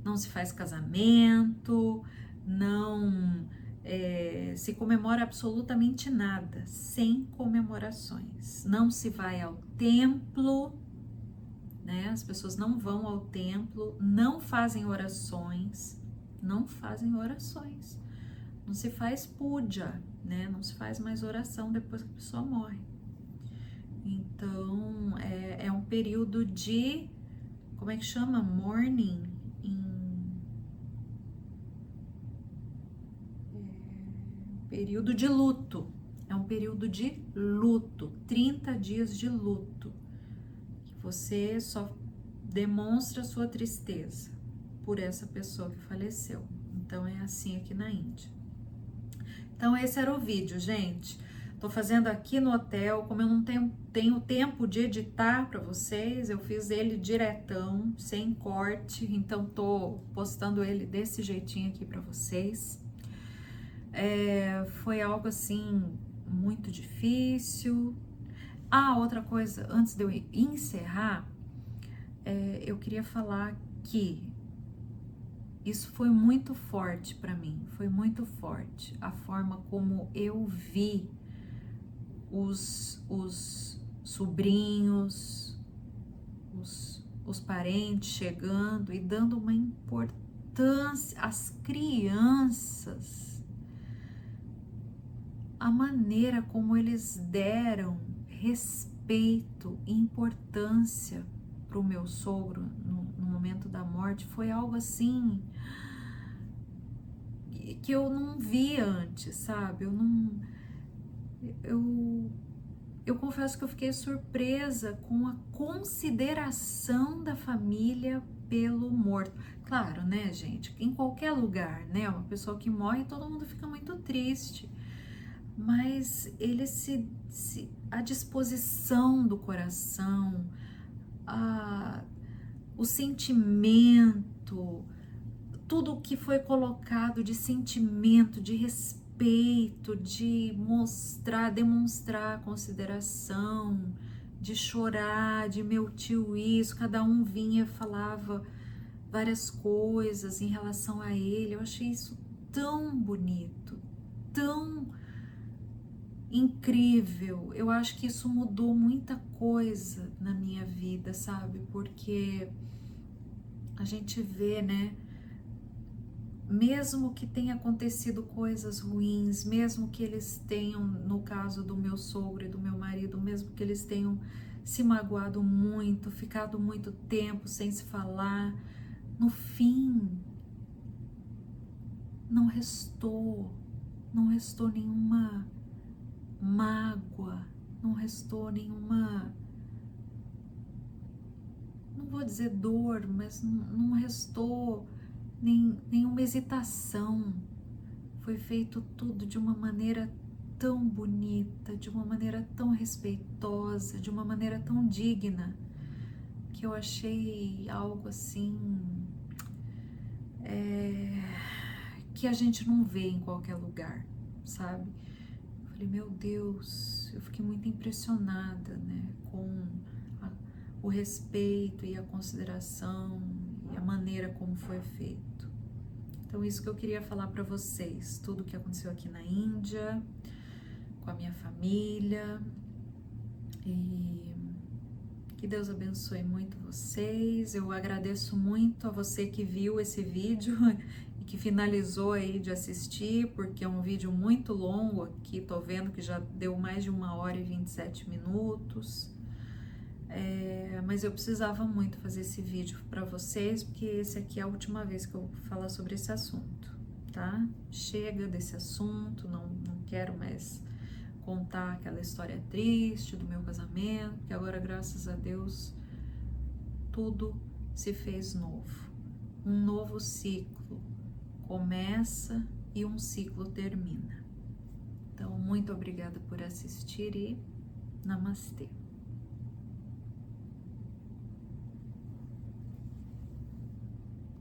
Não se faz casamento, não se comemora absolutamente nada, sem comemorações. Não se vai ao templo, né? As pessoas não vão ao templo, não fazem orações, não se faz puja, né? Não se faz mais oração depois que a pessoa morre. Então, é um período de, como é que chama? Mourning, período de luto. É um período de luto, 30 dias de luto. Você só demonstra sua tristeza por essa pessoa que faleceu. Então é assim aqui na Índia. Então esse era o vídeo, gente. Tô fazendo aqui no hotel, como eu não tenho tempo de editar para vocês, eu fiz ele diretão, sem corte, então tô postando ele desse jeitinho aqui para vocês. Foi algo assim muito difícil. Outra coisa, antes de eu encerrar, eu queria falar que isso foi muito forte para mim, foi muito forte a forma como eu vi os sobrinhos, os parentes chegando e dando uma importância às crianças, a maneira como eles deram respeito e importância pro meu sogro no momento da morte foi algo assim que eu não vi antes, sabe? Eu confesso que eu fiquei surpresa com a consideração da família pelo morto. Claro, né, gente? Em qualquer lugar, né? Uma pessoa que morre, todo mundo fica muito triste. Mas a disposição do coração, o sentimento, tudo o que foi colocado de sentimento, de respeito, de demonstrar consideração, de chorar, de meu tio isso, cada um vinha e falava várias coisas em relação a ele. Eu achei isso tão bonito, tão incrível. Eu acho que isso mudou muita coisa na minha vida, sabe? Porque a gente vê, né? Mesmo que tenha acontecido coisas ruins, mesmo que eles tenham, no caso do meu sogro e do meu marido, mesmo que eles tenham se magoado muito, ficado muito tempo sem se falar, no fim não restou nenhuma mágoa, não restou nenhuma, não vou dizer dor, mas não restou nenhuma hesitação. Foi feito tudo de uma maneira tão bonita, de uma maneira tão respeitosa, de uma maneira tão digna, que eu achei algo assim que a gente não vê em qualquer lugar, sabe? Eu falei, meu Deus, eu fiquei muito impressionada, né, com o respeito e a consideração e a maneira como foi feito. Então, isso que eu queria falar para vocês, tudo o que aconteceu aqui na Índia, com a minha família, e que Deus abençoe muito vocês. Eu agradeço muito a você que viu esse vídeo e que finalizou aí de assistir, porque é um vídeo muito longo aqui, tô vendo que já deu mais de 1h27. Mas eu precisava muito fazer esse vídeo para vocês, porque esse aqui é a última vez que eu vou falar sobre esse assunto, tá? Chega desse assunto, não quero mais contar aquela história triste do meu casamento, que agora, graças a Deus, tudo se fez novo. Um novo ciclo começa e um ciclo termina. Então, muito obrigada por assistir e namastê.